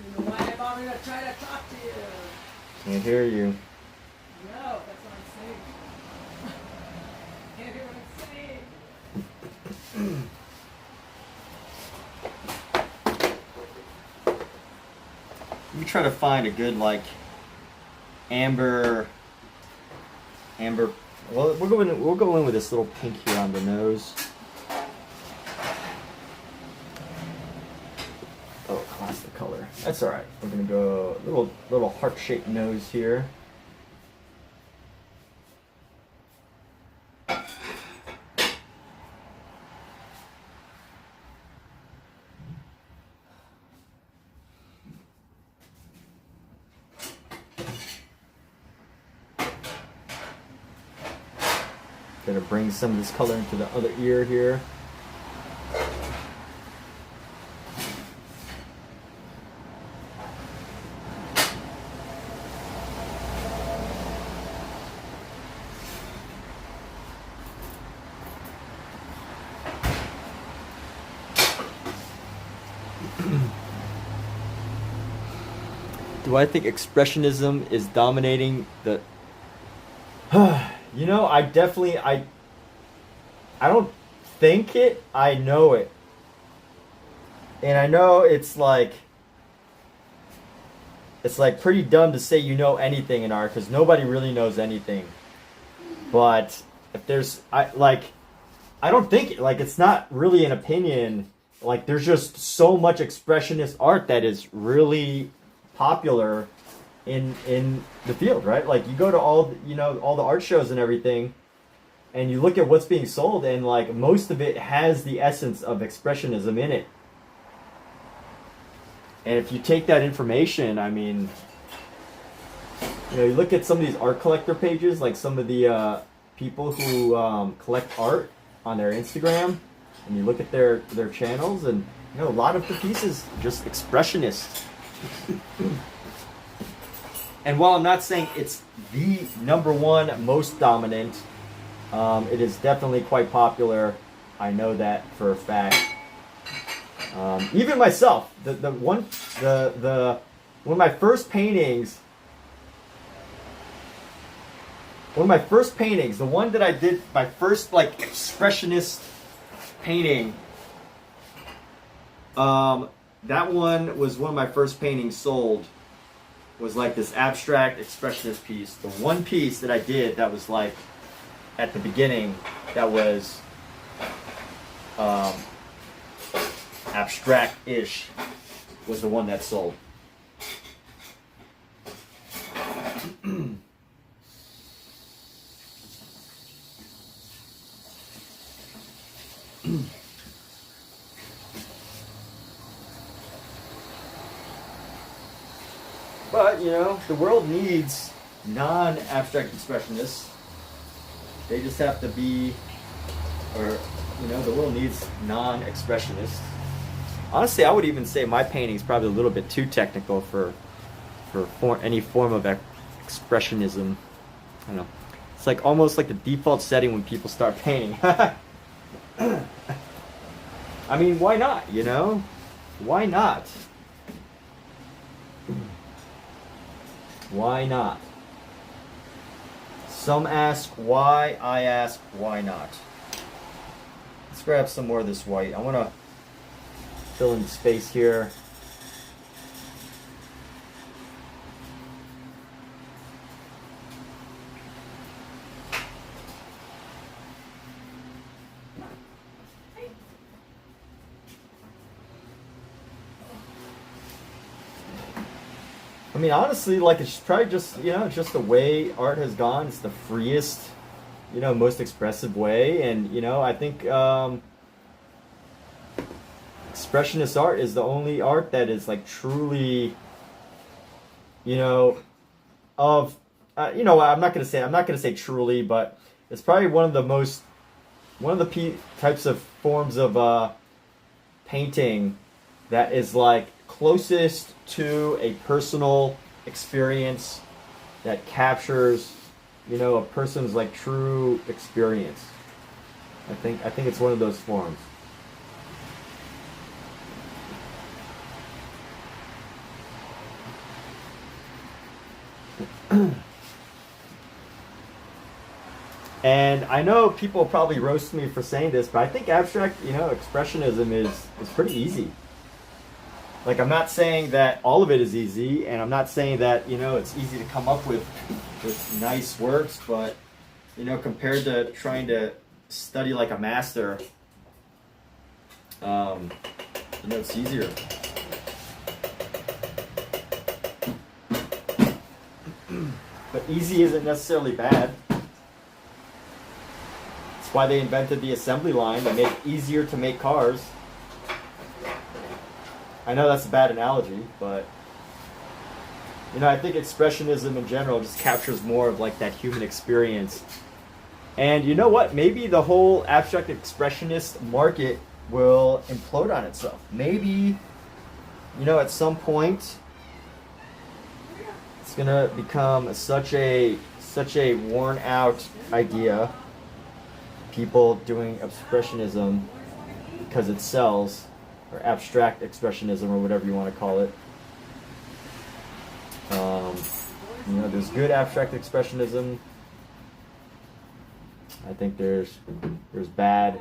You know why I'm going to try to talk to you? Can't hear you. No, that's what I'm saying. Can't hear what I'm saying. Let me try to find a good like amber. Well, we'll go in with this little pink here on the nose. Oh, that's the color. That's all right. We're gonna go a little heart-shaped nose here. Gonna bring some of this color into the other ear here. Do I think expressionism is dominating the... You know, I don't think it, I know it. And I know it's like pretty dumb to say you know anything in art, because nobody really knows anything. But if there's, I don't think, like, it's not really an opinion. Like, there's just so much expressionist art that is really popular in the field, right? Like, you go to all the art shows and everything, and you look at what's being sold, and like most of it has the essence of expressionism in it. And if you take that information, I mean, you look at some of these art collector pages, like some of the people who collect art on their Instagram, and you look at their channels, and a lot of the pieces are just expressionist. And while I'm not saying it's the number one most dominant, it is definitely quite popular. I know that for a fact. Even myself, one of my first paintings. One of my first paintings, the one that I did, my first like expressionist painting. That one was one of my first paintings sold. Was like this abstract expressionist piece. The one piece that I did that was like at the beginning that was abstract-ish was the one that sold. But, you know, the world needs non-abstract expressionists. They just have to be, or, you know, the world needs non-expressionists. Honestly, I would even say my painting is probably a little bit too technical for any form of expressionism. I don't know. It's like almost like the default setting when people start painting. I mean, why not, you know? Why not? Why not? Some ask why, I ask why not. Let's grab some more of this white. I want to fill in space here. I mean, honestly, like, it's probably just, you know, just the way art has gone. It's the freest, you know, most expressive way. And, you know, I think expressionist art is the only art that is, like, truly, you know, of, you know, I'm not going to say truly, but it's probably one of the types of forms of painting that is, like, closest to a personal experience that captures, you know, a person's like true experience. I think it's one of those forms. And I know people probably roast me for saying this, but I think abstract, you know, expressionism is pretty easy. Like, I'm not saying that all of it is easy, and I'm not saying that, you know, it's easy to come up with nice works, but, you know, compared to trying to study like a master, you know, it's easier. But easy isn't necessarily bad. That's why they invented the assembly line, to make it easier to make cars. I know that's a bad analogy, but, you know, I think expressionism in general just captures more of like that human experience. And you know what? Maybe the whole abstract expressionist market will implode on itself. Maybe, you know, at some point it's gonna become such a worn out idea. People doing expressionism because it sells. Or abstract expressionism, or whatever you want to call it. You know, there's good abstract expressionism. I think there's bad,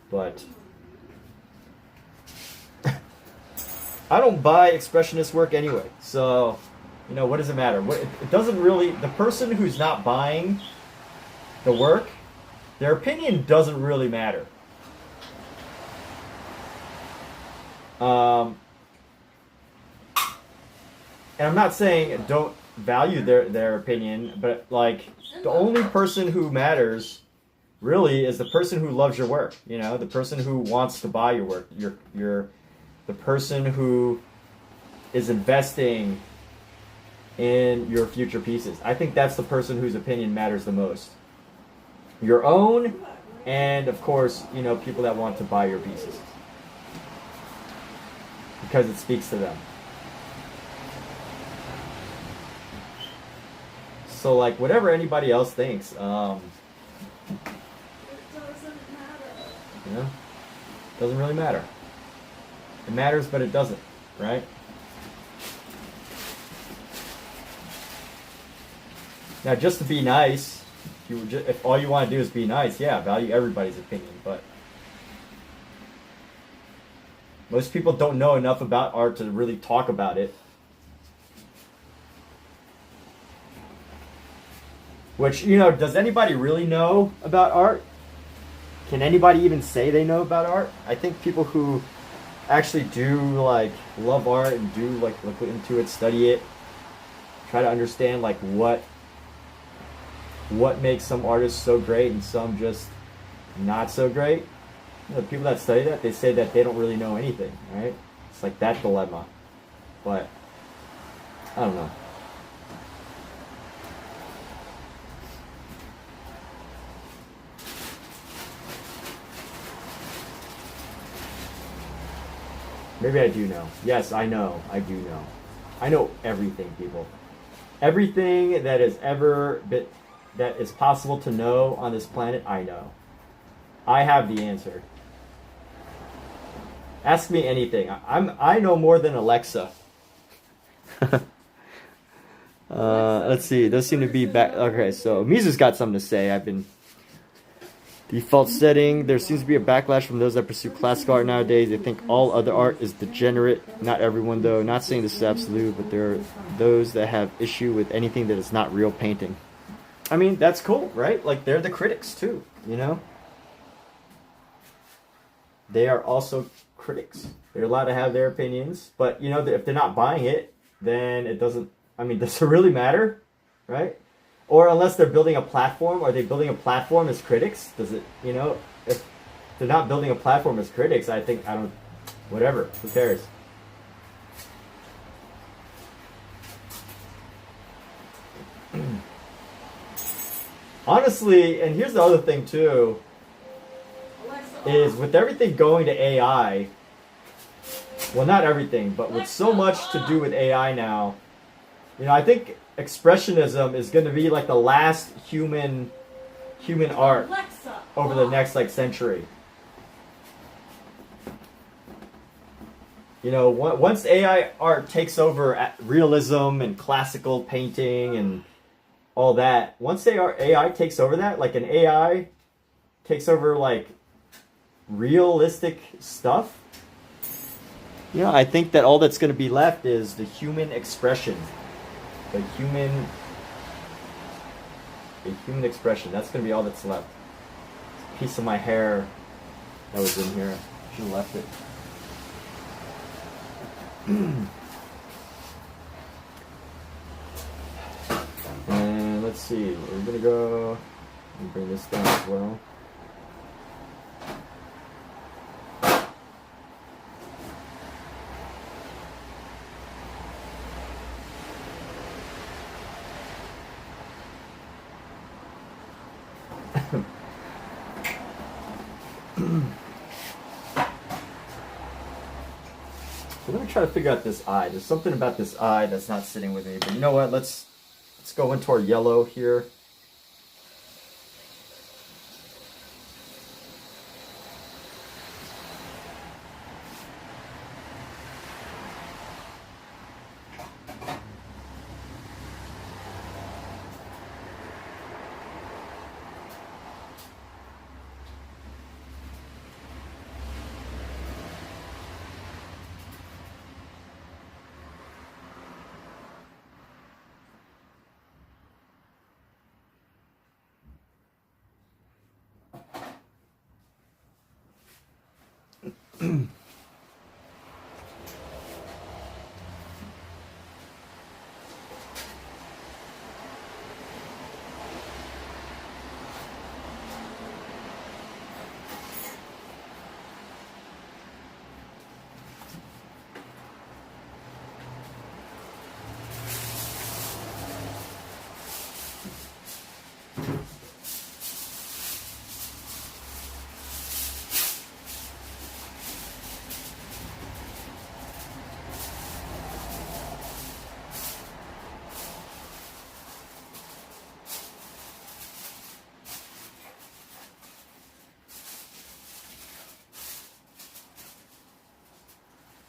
but I don't buy expressionist work anyway. So, you know, what does it matter? It doesn't really. The person who's not buying the work, their opinion doesn't really matter. And I'm not saying don't value their opinion, but like the only person who matters really is the person who loves your work. You know, the person who wants to buy your work. You're the person who is investing in your future pieces. I think that's the person whose opinion matters the most. Your own, and of course, you know, people that want to buy your pieces. Because it speaks to them. So, like, whatever anybody else thinks, It doesn't matter. you know, Doesn't really matter. It matters, but it doesn't, right? Now, just to be nice, if all you want to do is be nice, yeah, value everybody's opinion, but most people don't know enough about art to really talk about it. Which, you know, does anybody really know about art? Can anybody even say they know about art? I think people who actually do, like, love art and do, like, look into it, study it, try to understand, like, what makes some artists so great and some just not so great. You know, the people that study that, they say that they don't really know anything, right? It's like that dilemma. But, I don't know. Maybe I do know. Yes, I know. I do know. I know everything, people. Everything that is ever been, that is possible to know on this planet, I know. I have the answer. Ask me anything. I know more than Alexa. Let's see. Those seem to be back. Okay, so Mizu's got something to say. I've been default setting. There seems to be a backlash from those that pursue classic art nowadays. They think all other art is degenerate. Not everyone, though. Not saying this is absolute, but there are those that have issue with anything that is not real painting. I mean, that's cool, right? Like, they're the critics, too, you know? They are also critics. They're allowed to have their opinions, but, you know, if they're not buying it, then it doesn't, I mean, does it really matter, right? Or unless they're building a platform, are they building a platform as critics? Does it, you know, if they're not building a platform as critics, I think, whatever, who cares? Honestly, and here's the other thing too, is with everything going to AI, well, not everything, but with so much to do with AI now, you know, I think Expressionism is going to be like the last human art over the next, like, century. You know, once AI art takes over realism and classical painting and all that, once AI takes over that, like an AI takes over, like, realistic stuff, you know, I think that all that's going to be left is the human expression. The human expression. That's going to be all that's left. It's a piece of my hair that was in here. I should have left it. And let's see. We're going to go and bring this down as well. So let me try to figure out this eye. There's something about this eye that's not sitting with me. But you know what? Let's go into our yellow here.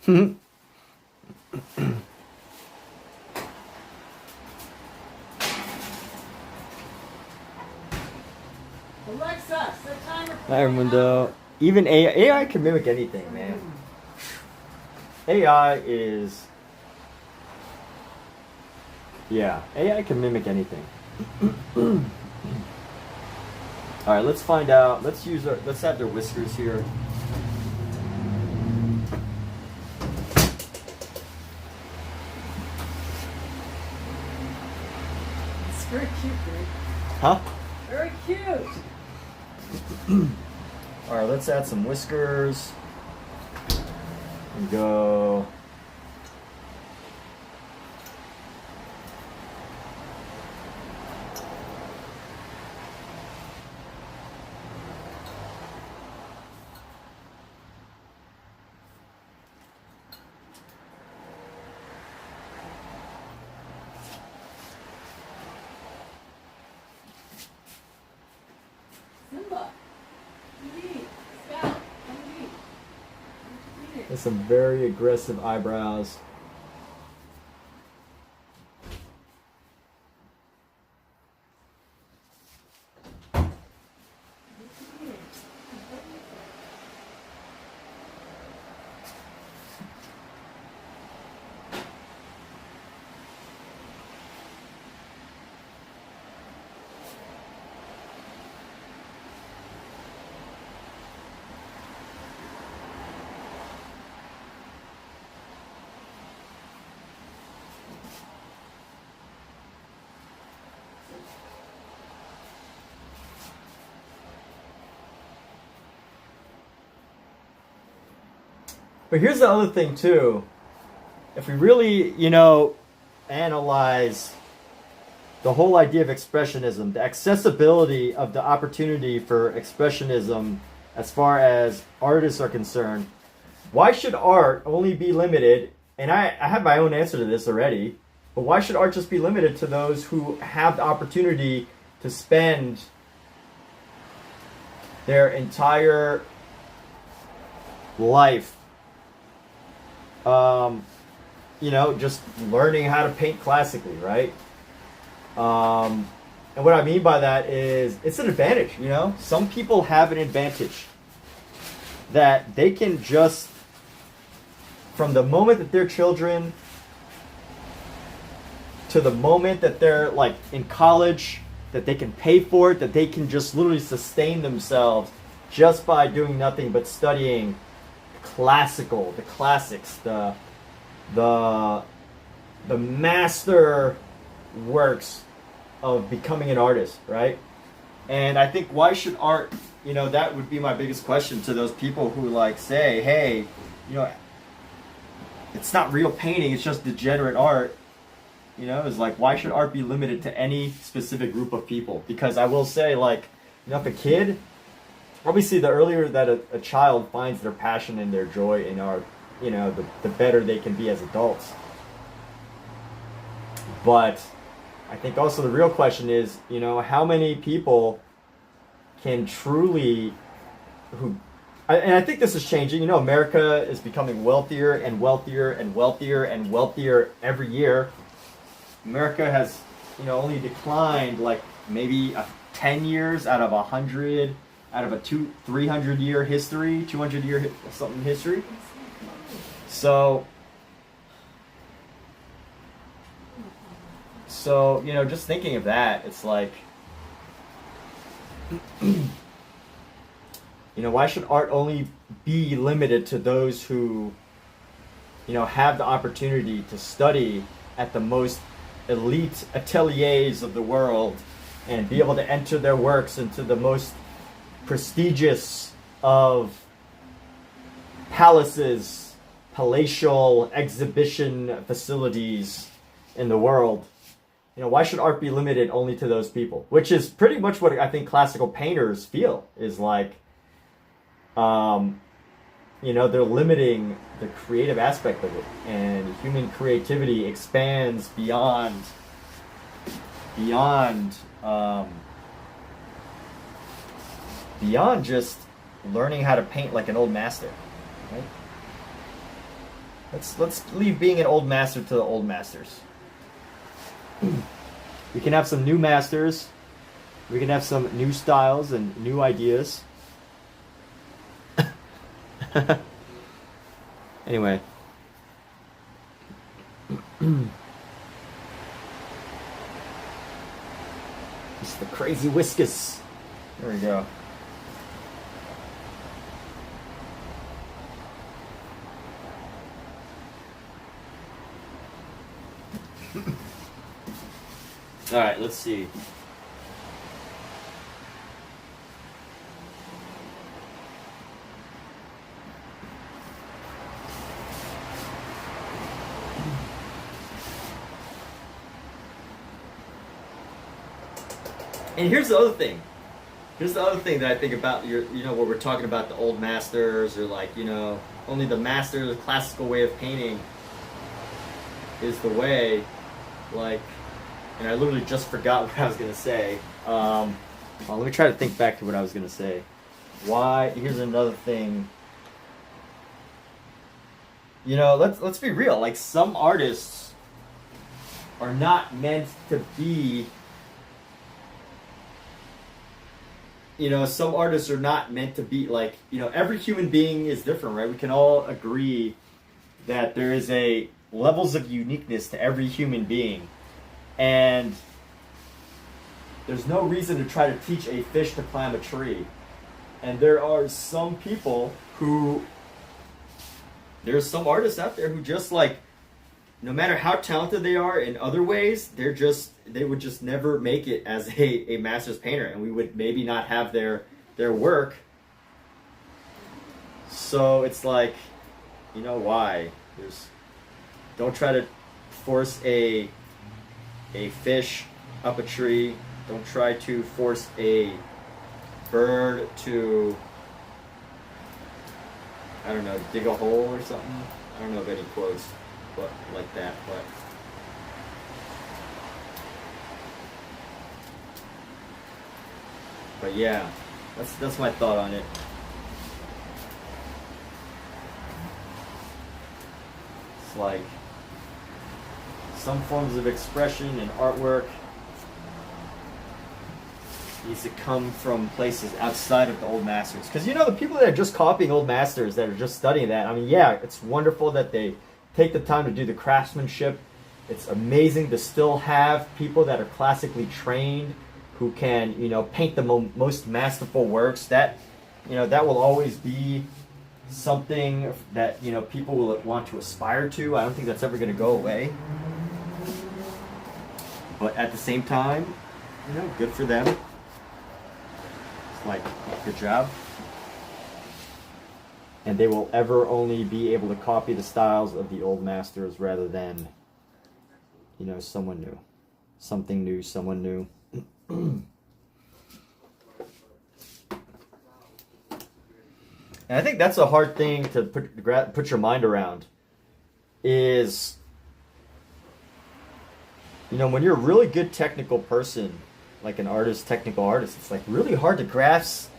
Alexa, set timer. Hi, Armando. Even AI can mimic anything, man. AI is... Yeah, AI can mimic anything. Alright, let's find out. Let's have their whiskers here. It's very cute, Greg. Huh? Very cute. Alright, let's add some whiskers. And go. Simba. Indeed. Scout. Indeed. There's some very aggressive eyebrows. But here's the other thing too. If we really, analyze the whole idea of expressionism, the accessibility of the opportunity for expressionism as far as artists are concerned, why should art only be limited, and I have my own answer to this already, but why should art just be limited to those who have the opportunity to spend their entire life just learning how to paint classically, right? And what I mean by that is it's an advantage, Some people have an advantage that they can just, from the moment that they're children to the moment that they're like in college, that they can pay for it, that they can just literally sustain themselves just by doing nothing but studying the classics, the master works of becoming an artist, right? And I think why should art, that would be my biggest question to those people who say, hey, it's not real painting, it's just degenerate art. Is why should art be limited to any specific group of people? Because I will say, if a kid, obviously the earlier that a child finds their passion and their joy in art, the better they can be as adults. But I think also the real question is, how many people can truly, and I think this is changing, America is becoming wealthier and wealthier and wealthier and wealthier every year. America has, only declined maybe 10 years out of 100, out of a 300 year history, 200 year something history. So, just thinking of that, it's why should art only be limited to those who, have the opportunity to study at the most elite ateliers of the world and be able to enter their works into the most prestigious of palaces, palatial exhibition facilities in the world? Why should art be limited only to those people? Which is pretty much what I think classical painters feel, is they're limiting the creative aspect of it, and human creativity expands beyond just learning how to paint like an old master, right? Let's leave being an old master to the old masters. We can have some new masters. We can have some new styles and new ideas. Anyway. Just the crazy whiskers. There we go. All right, let's see. And here's the other thing. Here's the other thing that I think about when we're talking about the old masters, or like, only the master, the classical way of painting is the way, like, and I literally just forgot what I was going to say. Well, let me try to think back to what I was going to say. Here's another thing. Let's be real. Like, some artists are not meant to be, some artists are not meant to be like, every human being is different, right? We can all agree that there is levels of uniqueness to every human being. And there's no reason to try to teach a fish to climb a tree. And there are some people there's some artists out there who just, like, no matter how talented they are in other ways, they would just never make it as a master's painter, and we would maybe not have their work. So it's like, why? Don't try to force a fish up a tree. Don't try to force a bird to, I don't know, dig a hole or something. I don't know of any quotes but like that, but yeah, that's my thought on it. It's like some forms of expression and artwork needs to come from places outside of the old masters. Because the people that are just copying old masters, that are just studying that, I mean, yeah, it's wonderful that they take the time to do the craftsmanship. It's amazing to still have people that are classically trained who can, paint the most masterful works. That, that will always be something that, people will want to aspire to. I don't think that's ever going to go away. But at the same time, good for them. It's like, good job. And they will ever only be able to copy the styles of the old masters rather than, someone new. Something new, someone new. And I think that's a hard thing to put your mind around, is, when you're a really good technical person, like an artist, technical artist, it's like really hard to grasp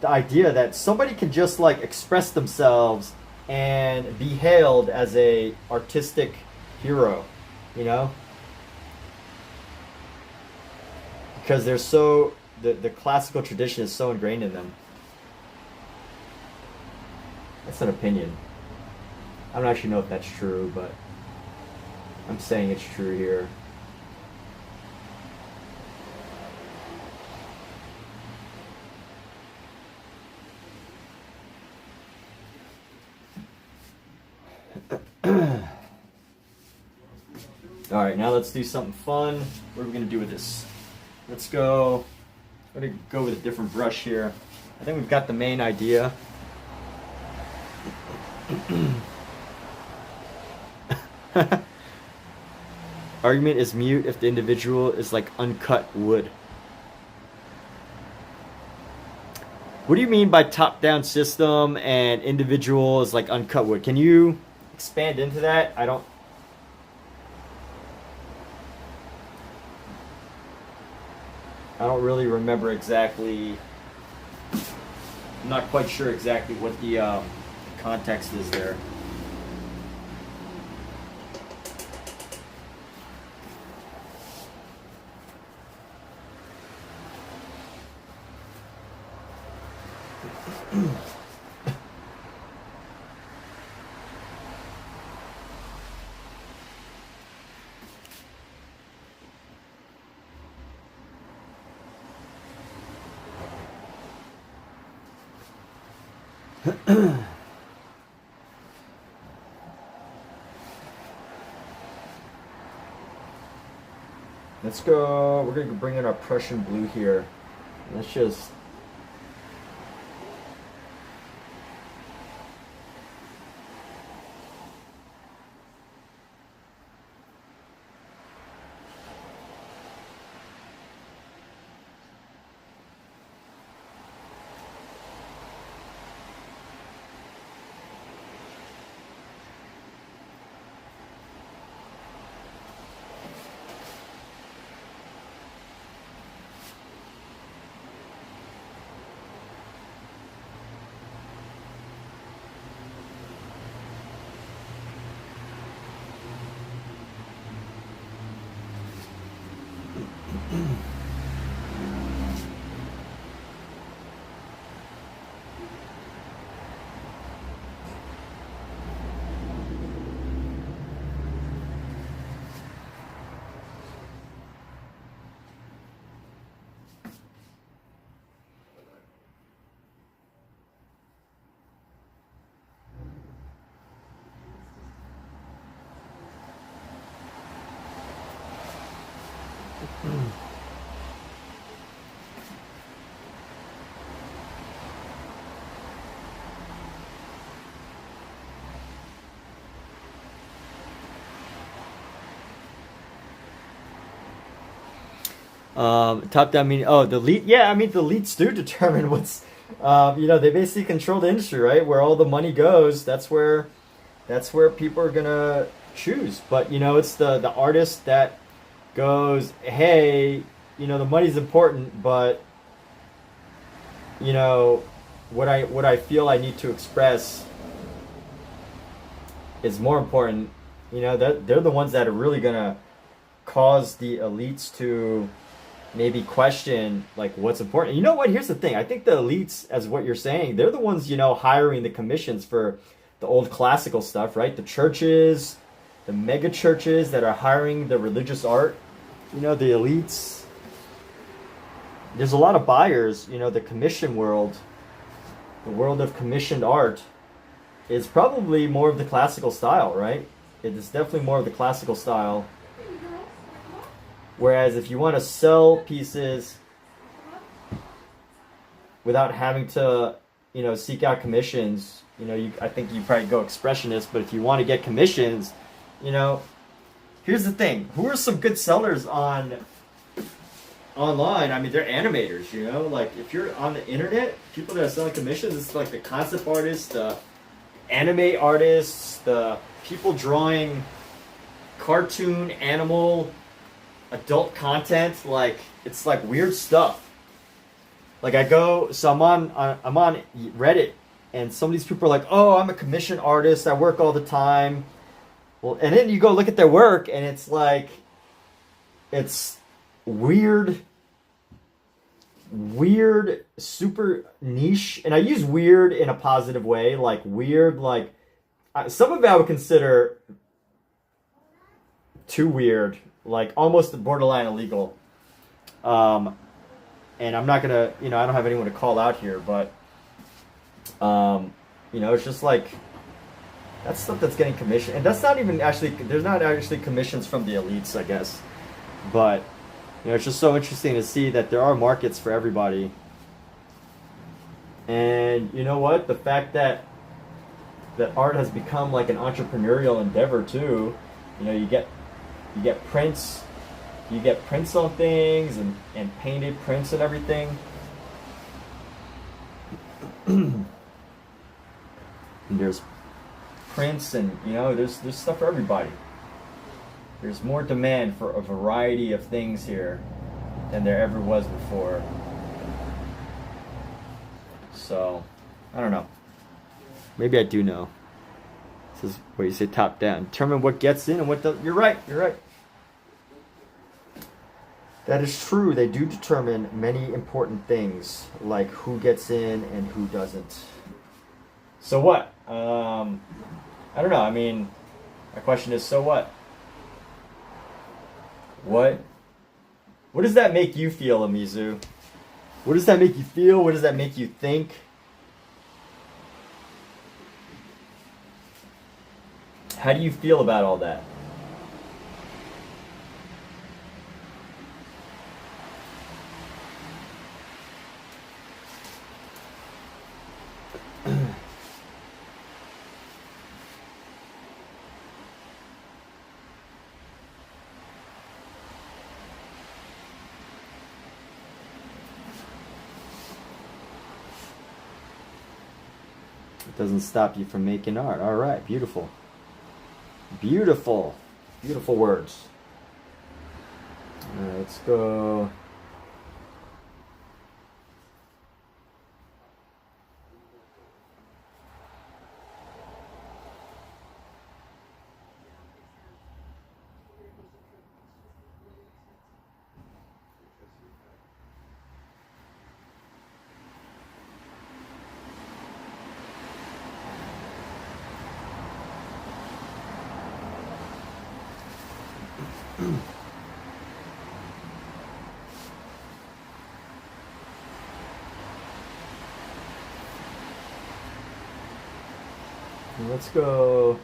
the idea that somebody can just, like, express themselves and be hailed as a artistic hero, because they're so, the classical tradition is so ingrained in them. That's an opinion. I don't actually know if that's true, but I'm saying it's true here. Alright, now let's do something fun. What are we going to do with this? Let's go. I'm going to go with a different brush here. I think we've got the main idea. Argument is mute if the individual is like uncut wood. What do you mean by top-down system and individual is like uncut wood? Can you expand into that? I don't really remember exactly. I'm not quite sure exactly what the context is there. Let's go. We're gonna bring in our Prussian blue here. Let's just. Top down meaning, oh, the lead, yeah, I mean, the leads do determine what's, you know, they basically control the industry, right? Where all the money goes, that's where people are gonna choose. But, you know, it's the artist that goes, hey, you know, the money's important, but, you know, what I feel I need to express is more important. You know, that they're the ones that are really gonna cause the elites to maybe question like what's important. You know what? Here's the thing. I think the elites, as what you're saying, they're the ones, you know, hiring the commissions for the old classical stuff, right? The churches, the mega churches that are hiring the religious art. You know, the elites. There's a lot of buyers. You know, the commission world, the world of commissioned art, is probably more of the classical style, right? It is definitely more of the classical style. Whereas if you want to sell pieces without having to, you know, seek out commissions, you know, I think you probably go expressionist. But if you want to get commissions, you know, here's the thing: who are some good sellers online? I mean, they're animators. You know, like if you're on the internet, people that are selling commissions, it's like the concept artists, the anime artists, the people drawing cartoon, animal, adult content. Like, it's like weird stuff. Like I'm on Reddit, and some of these people are like, oh, I'm a commission artist, I work all the time. Well, and then you go look at their work, and it's like, it's weird, super niche. And I use weird in a positive way, like weird, like some of it I would consider too weird, like almost borderline illegal. And I'm not gonna, you know, I don't have anyone to call out here, but you know, it's just like, that's stuff that's getting commissioned, and that's not even actually, there's not actually commissions from the elites, I guess. But, you know, it's just so interesting to see that there are markets for everybody. And you know what? The fact that art has become like an entrepreneurial endeavor too. You know, you get prints, on things, and painted prints and everything. And there's prints, and you know, there's stuff for everybody. There's more demand for a variety of things here than there ever was before. So, I don't know. Maybe I do know. This is what you say, top down. Determine what gets in and what doesn't. You're right. That is true. They do determine many important things, like who gets in and who doesn't. So what? I don't know. I mean, my question is, so what? What does that make you feel, Amizu? What does that make you feel? What does that make you think? How do you feel about all that? It doesn't stop you from making art. All right, beautiful. Beautiful. Beautiful words. All right, let's go. Let's go.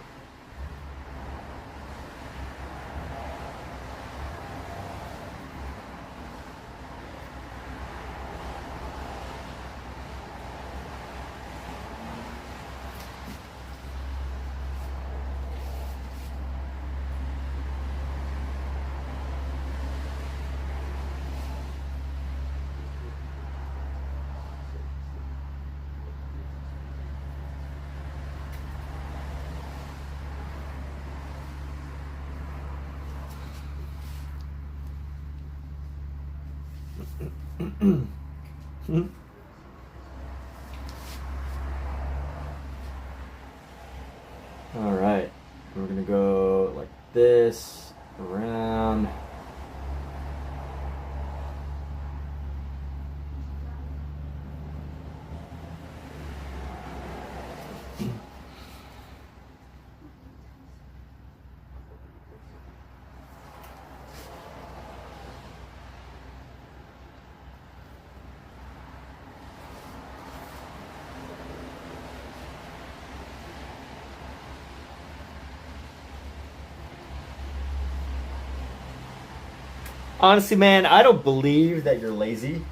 All right, we're gonna go like this around. Honestly, man, I don't believe that you're lazy.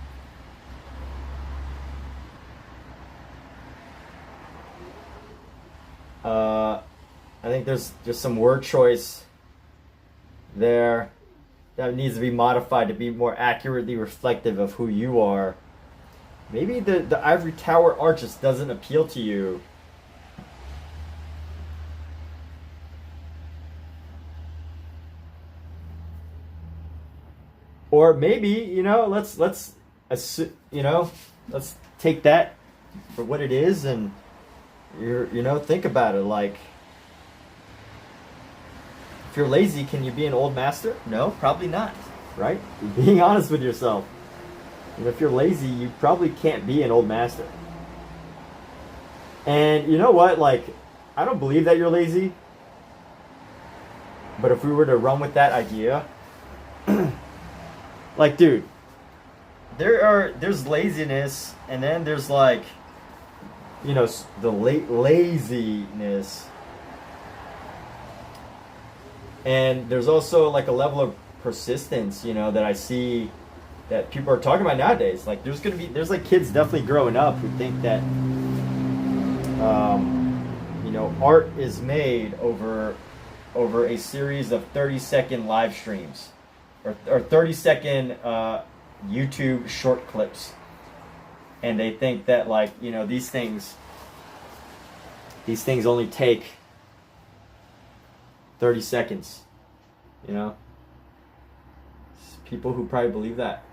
I think there's just some word choice there that needs to be modified to be more accurately reflective of who you are. Maybe the ivory tower art just doesn't appeal to you. Or maybe, let's take that for what it is, and think about it. Like, if you're lazy, can you be an old master? No, probably not, right? You're being honest with yourself. And if you're lazy, you probably can't be an old master. And you know what? Like, I don't believe that you're lazy. But if we were to run with that idea, like, dude, there's laziness, and then there's like, the laziness, and there's also like a level of persistence, that I see that people are talking about nowadays. Like, there's like kids definitely growing up who think that, art is made over a series of 30-second live streams. Or 30-second YouTube short clips, and they think that, like, these things only take 30 seconds. People who probably believe that.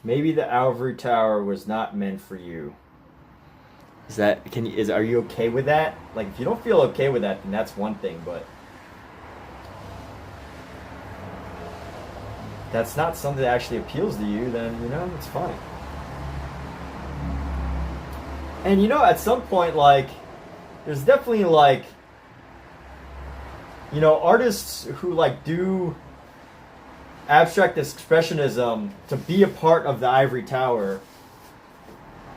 Maybe the Ivory Tower was not meant for you. Is that are you okay with that? Like, if you don't feel okay with that, then that's one thing, but that's not something that actually appeals to you, then, you know, it's fine. And, you know, at some point, like, there's definitely, like, you know, artists who, like, do abstract expressionism to be a part of the Ivory Tower.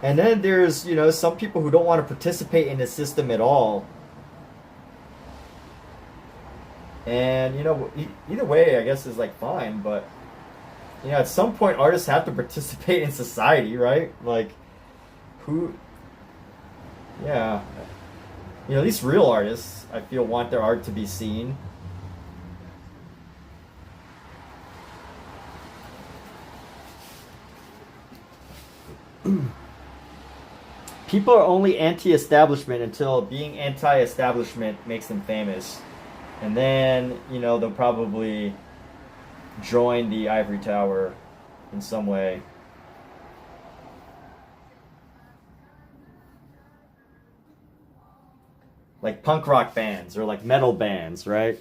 And then there's, you know, some people who don't want to participate in the system at all. And, you know, either way, I guess, is, like, fine. But, you know, at some point, artists have to participate in society, right? Like, who... Yeah. You know, at least real artists, I feel, want their art to be seen. People are only anti-establishment until being anti-establishment makes them famous. And then, you know, they'll probably join the Ivory Tower in some way. Like punk rock bands or like metal bands, right?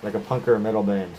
Like a punk or a metal band.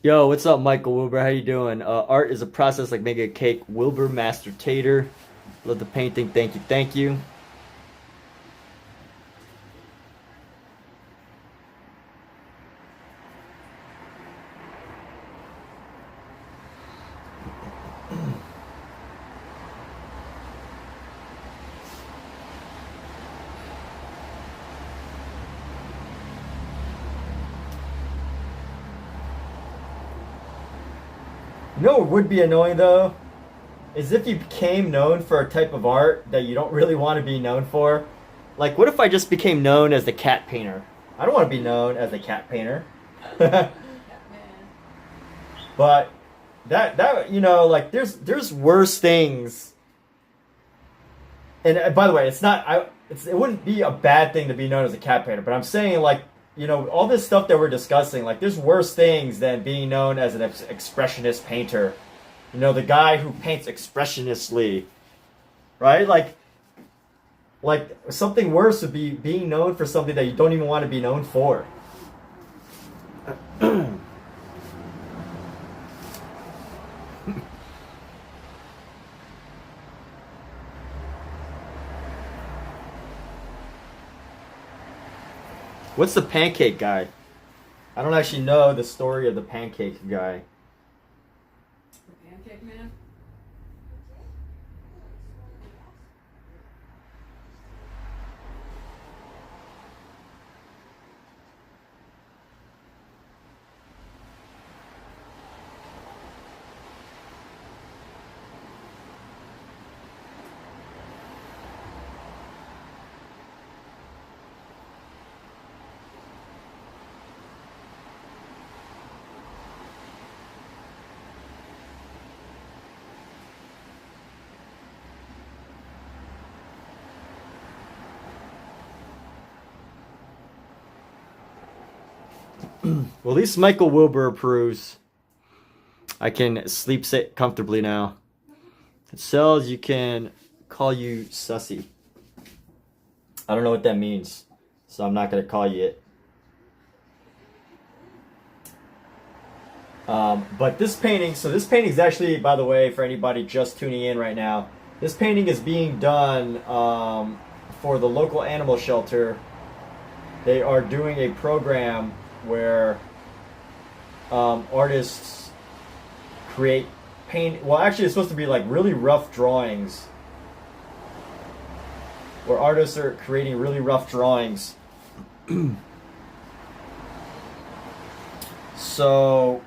Yo, what's up, Michael Wilbur? How you doing? Art is a process like making a cake. Wilbur Master Tater. Love the painting. Thank you. Thank you. You know what would be annoying, though? Is if you became known for a type of art that you don't really want to be known for. Like, what if I just became known as the cat painter? I don't want to be known as the cat painter. But that you know, like, there's worse things. And by the way, it wouldn't be a bad thing to be known as a cat painter, but I'm saying, like, you know, all this stuff that we're discussing, like, there's worse things than being known as an expressionist painter. You know, the guy who paints expressionistly, right? Like something worse would be being known for something that you don't even want to be known for. What's the pancake guy? I don't actually know the story of the pancake guy. The pancake man? Well, at least Michael Wilbur approves. I can sleep sit comfortably now. It says you can call you sussy. I don't know what that means, so I'm not going to call you it. But this painting, so this painting is actually, by the way, for anybody just tuning in right now, this painting is being done for the local animal shelter. They are doing a program where artists create well, actually it's supposed to be like really rough drawings, where artists are creating really rough drawings. So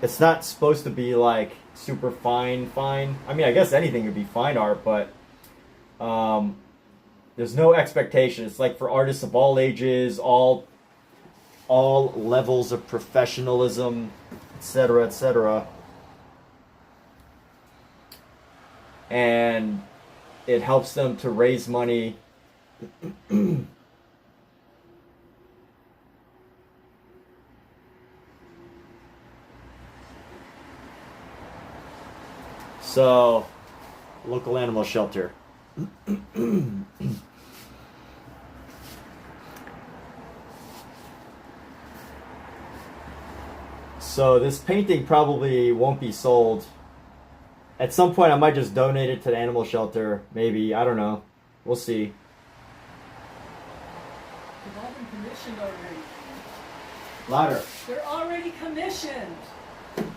it's not supposed to be like super fine. I mean, I guess anything would be fine art, but there's no expectation. It's like for artists of all ages, all levels of professionalism, etc., etc. And it helps them to raise money so local animal shelter. So this painting probably won't be sold. At some point I might just donate it to the animal shelter, maybe, I don't know. We'll see. They've all been commissioned already. Louder. They're already commissioned.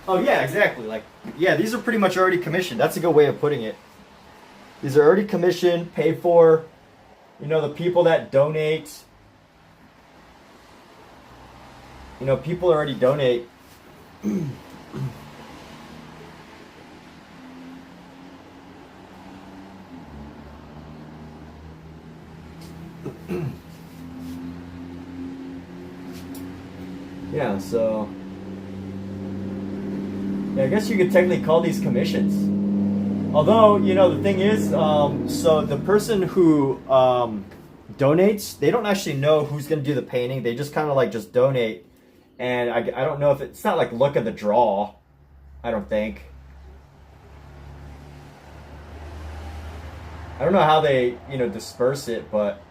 Oh yeah, exactly. Like, yeah, these are pretty much already commissioned. That's a good way of putting it. These are already commissioned, paid for. You know, the people that donate. You know, people already donate. Yeah, so yeah, I guess you could technically call these commissions. Although, you know, the thing is, so the person who donates, they don't actually know who's going to do the painting. They just kind of like just donate. And I don't know if it's not like luck of the draw, I don't think. I don't know how they, you know, disperse it, but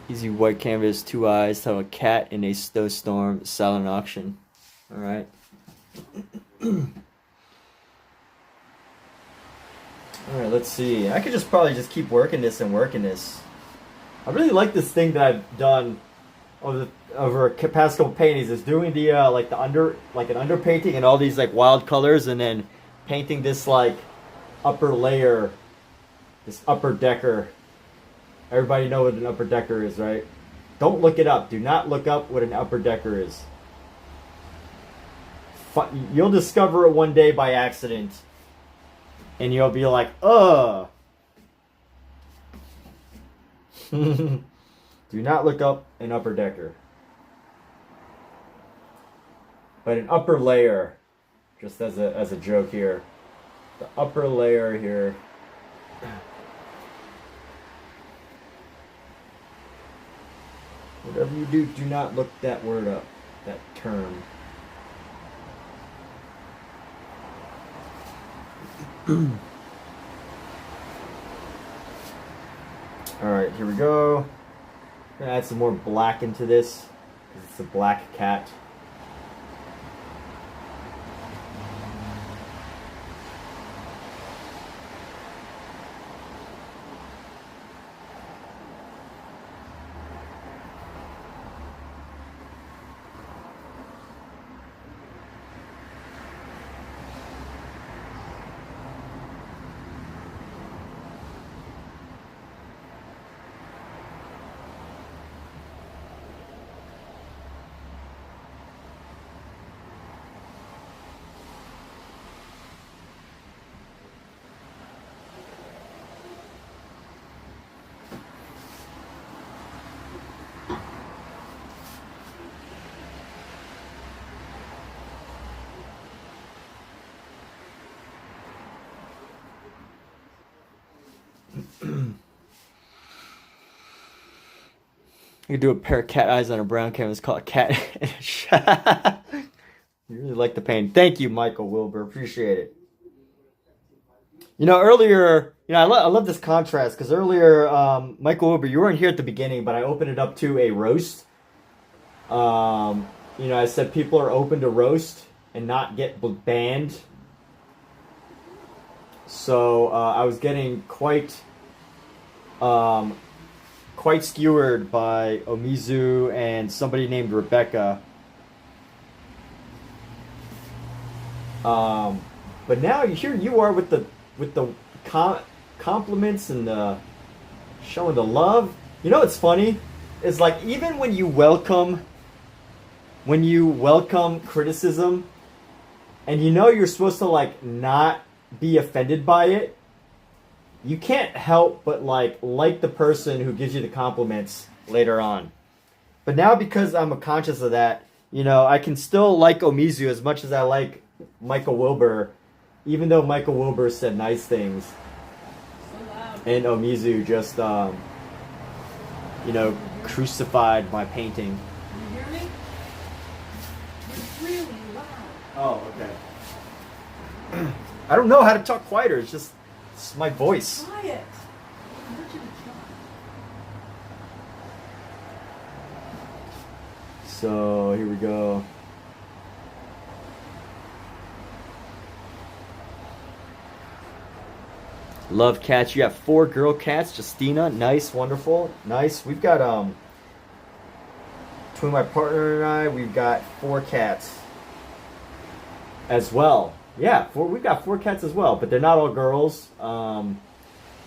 easy white canvas, 2 eyes, have a cat in a snowstorm, silent auction. All right. All right, let's see. I could just probably just keep working this and working this. I really like this thing that I've done over past couple paintings, is doing the like an underpainting and all these like wild colors, and then painting this like upper layer, this upper decker. Everybody know what an upper decker is, right? Don't look it up. Do not look up what an upper decker is. You'll discover it one day by accident. And you'll be like, ugh. Do not look up an upper decker. But an upper layer, just as a joke here. The upper layer here. Whatever you do, do not look that word up, that term. Alright, here we go. Gonna add some more black into this, because it's a black cat. You could do a pair of cat eyes on a brown canvas called Cat in a Shot. You really like the paint. Thank you, Michael Wilbur. Appreciate it. You know, earlier, you know, I love this contrast, because earlier, Michael Wilbur, you weren't here at the beginning, but I opened it up to a roast. You know, I said people are open to roast and not get banned. So I was getting quite skewered by Omizu and somebody named Rebecca. But now here you are with the compliments and the showing the love. You know what's funny? It's like even when you welcome criticism, and you know you're supposed to like not be offended by it, you can't help but like the person who gives you the compliments later on. But now, because I'm conscious of that, you know, I can still like Omizu as much as I like Michael Wilbur, even though Michael Wilbur said nice things. So loud. And Omizu just, you know, crucified my painting. Can you hear me? It's really loud. Oh, okay. I don't know how to talk quieter. It's my voice. Quiet. I want you to try. So here we go. Love cats. You have 4 girl cats. Justina, nice, wonderful, nice. We've got between my partner and I, we've got 4 cats as well. Yeah, we've got 4 cats as well, but they're not all girls.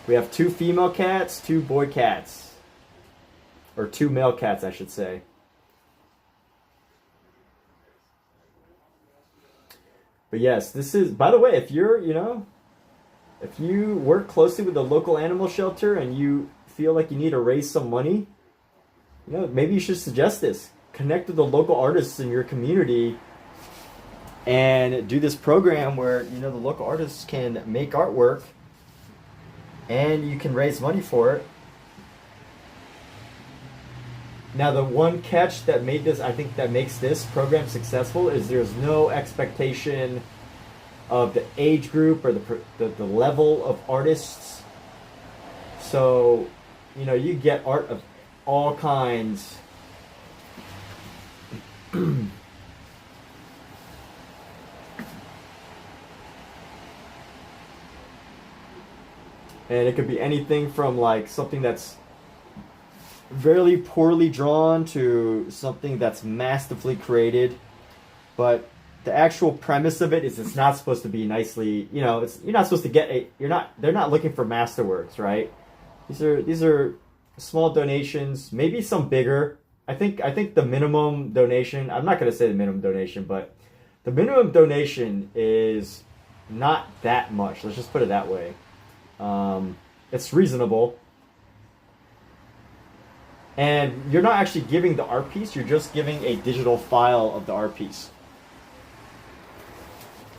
We have 2 female cats, 2 boy cats, or 2 male cats, I should say. But yes, this is, by the way, if you're, you know, if you work closely with the local animal shelter and you feel like you need to raise some money, you know, maybe you should suggest this. Connect with the local artists in your community and do this program where, you know, the local artists can make artwork and you can raise money for it. Now, the one catch that made this, I think, that makes this program successful is there's no expectation of the age group or the level of artists. So, you know, you get art of all kinds. And it could be anything from like something that's very poorly drawn to something that's masterfully created. But the actual premise of it is it's not supposed to be nicely, you know, you're not supposed to get they're not looking for masterworks, right? These are small donations, maybe some bigger. I think the minimum donation, I'm not going to say the minimum donation, but the minimum donation is not that much. Let's just put it that way. It's reasonable. And you're not actually giving the art piece, you're just giving a digital file of the art piece.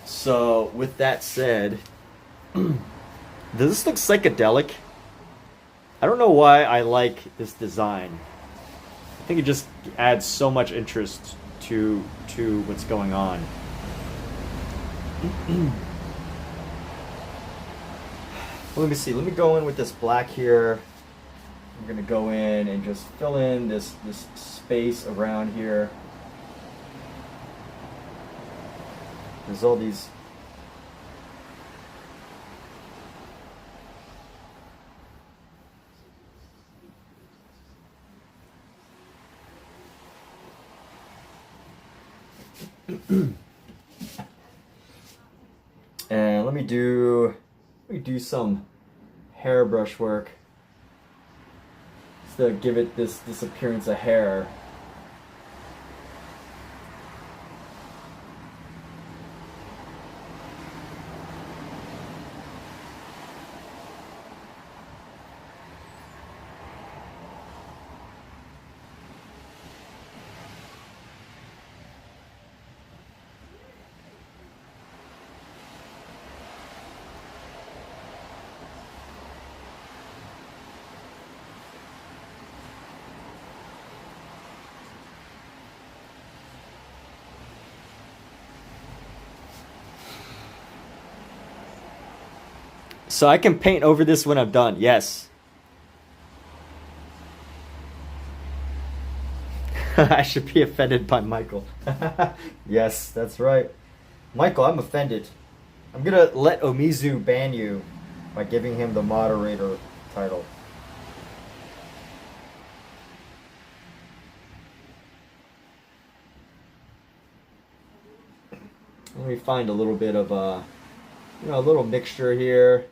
So, with that said, does this look psychedelic? I don't know why I like this design. I think it just adds so much interest to what's going on. Let me see. Let me go in with this black here. I'm gonna go in and just fill in this space around here. There's all these. And let me do some hairbrush work to give it this appearance of hair. So I can paint over this when I'm done. Yes. I should be offended by Michael. Yes, that's right. Michael, I'm offended. I'm gonna let Omizu ban you by giving him the moderator title. Let me find a little bit of a little mixture here.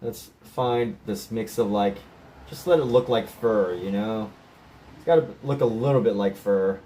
Let's find this mix of like, just let it look like fur, you know? It's gotta look a little bit like fur.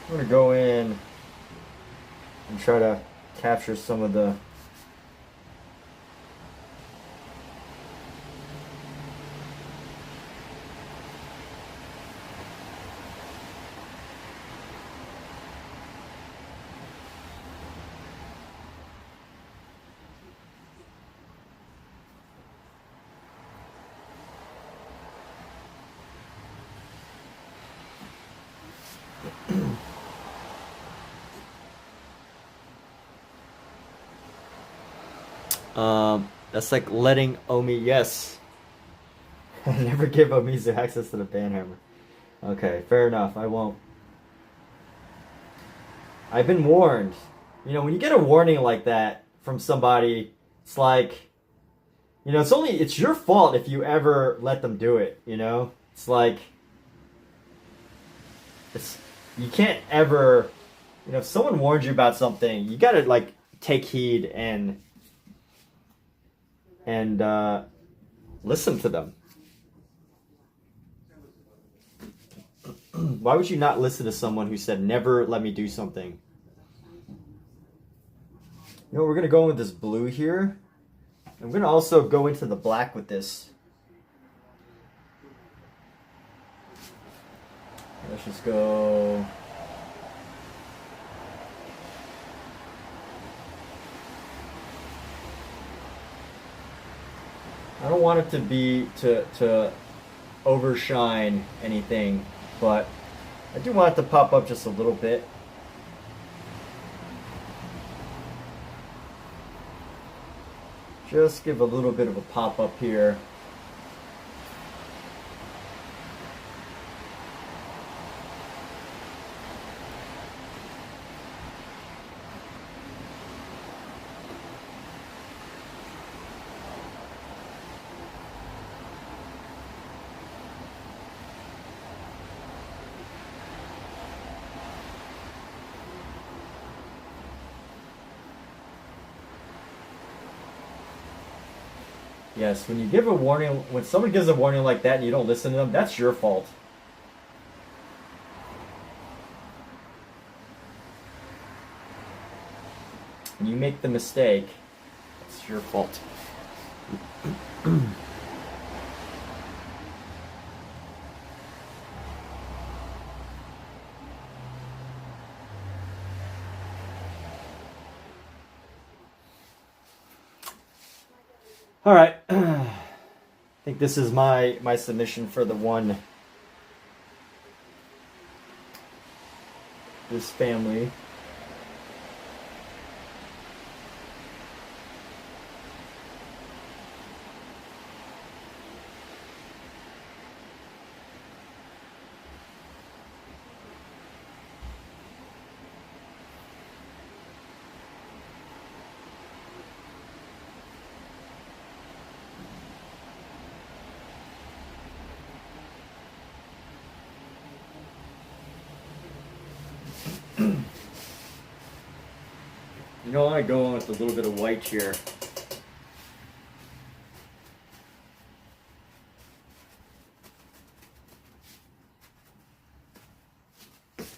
I'm gonna go in and try to capture some of the that's like letting Omi, yes. Never give Omizu access to the banhammer. Okay, fair enough. I won't. I've been warned. You know, when you get a warning like that from somebody, it's like, you know, it's your fault if you ever let them do it, you know? It's like, you can't ever, you know, if someone warns you about something, you gotta like take heed and listen to them. Why would you not listen to someone who said, never let me do something? You know, we're going to go in with this blue here. I'm going to also go into the black with this. Let's just go... I don't want it to be to overshine anything, but I do want it to pop up just a little bit. Just give a little bit of a pop up here. Yes, when you give a warning, when someone gives a warning like that and you don't listen to them, that's your fault. When you make the mistake, it's your fault. All right. I think this is my submission for the one. This family. You know, I go on with a little bit of white here.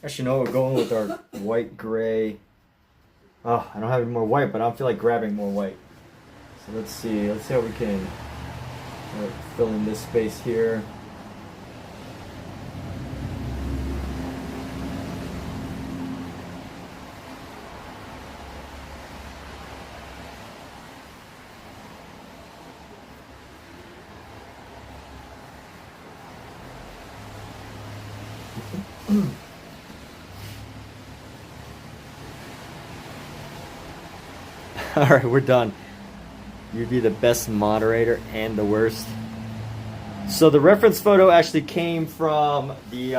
Actually, no, we're going with our white gray. Oh, I don't have any more white, but I don't feel like grabbing more white. So let's see how we can fill in this space here. All right, we're done. You'd be the best moderator and the worst. So the reference photo actually came from the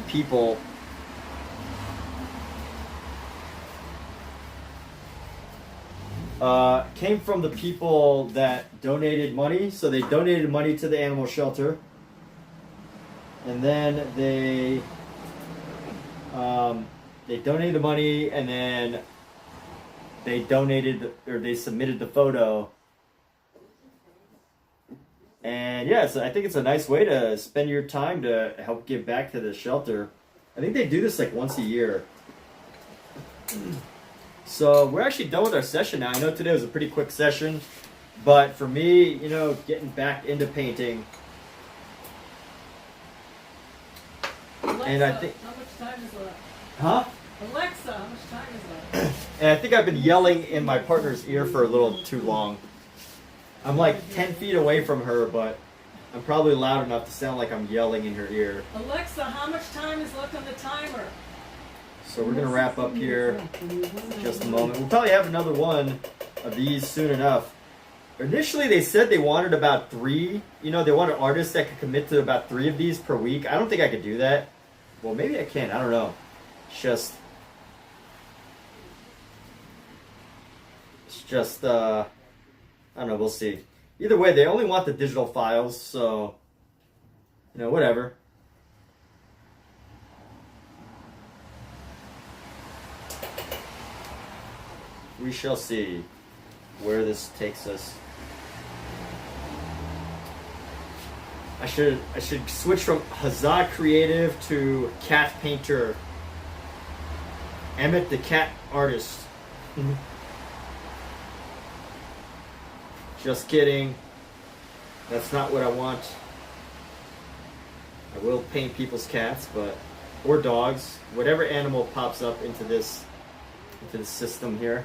people. Came from the people that donated money. So they donated money to the animal shelter. And then they donated the money, and then they they submitted the photo. And yeah, so I think it's a nice way to spend your time to help give back to the shelter. I think they do this like once a year. So we're actually done with our session now. I know today was a pretty quick session, but for me, you know, getting back into painting. Alexa, And I think, how much time is left? huh? Alexa, how much time is left? And I think I've been yelling in my partner's ear for a little too long. I'm like 10 feet away from her, but I'm probably loud enough to sound like I'm yelling in her ear. Alexa, how much time is left on the timer? So we're going to wrap up here in just a moment. We'll probably have another one of these soon enough. Initially, they said they wanted about 3. You know, they wanted artists that could commit to about 3 of these per week. I don't think I could do that. Well, maybe I can. I don't know. It's just, I don't know. We'll see. Either way, they only want the digital files, so, you know, whatever. We shall see where this takes us. I should switch from Huzzah Creative to Cat Painter. Emmett the Cat Artist. Just kidding. That's not what I want. I will paint people's cats, or dogs, whatever animal pops up into this system here.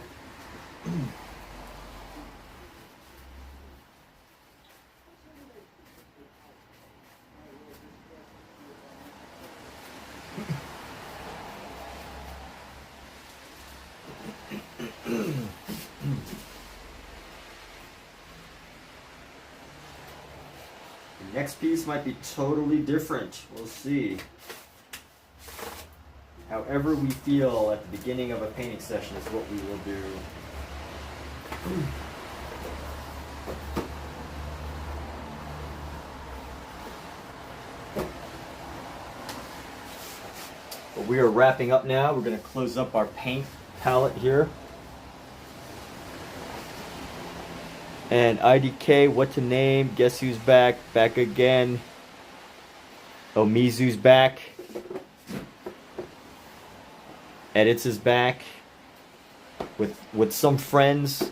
The next piece might be totally different. We'll see. However we feel at the beginning of a painting session is what we will do. But we are wrapping up now. We're going to close up our paint palette here. And IDK, what to name? Guess who's back? Back again. Oh, Mizu's back. Edits is back. With some friends.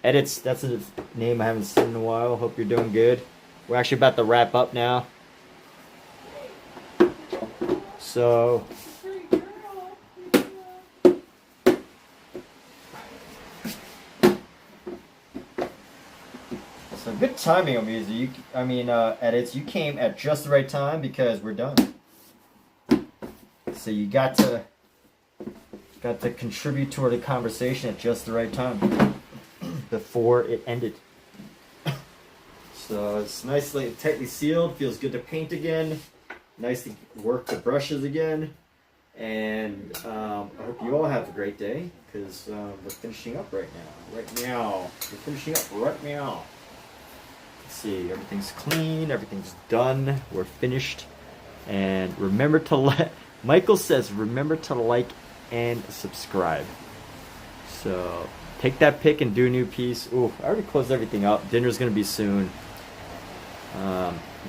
Edits, that's a name I haven't seen in a while. Hope you're doing good. We're actually about to wrap up now. So... So good timing on music. Edits. You came at just the right time because we're done. So you got to contribute toward the conversation at just the right time before it ended. So it's nicely tightly sealed. Feels good to paint again. Nice to work the brushes again. And I hope you all have a great day because we're finishing up right now. We're finishing up right now. See, everything's clean, everything's done, we're finished. And remember to Michael says remember to like and subscribe. So take that pic and do a new piece. Ooh, I already closed everything up. Dinner's gonna be soon.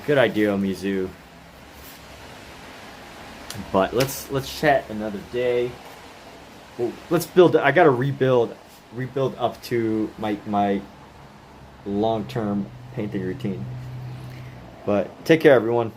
Good idea, Mizu. But let's chat another day. Well, let's build. I gotta rebuild up to my long-term painting routine. But take care, everyone.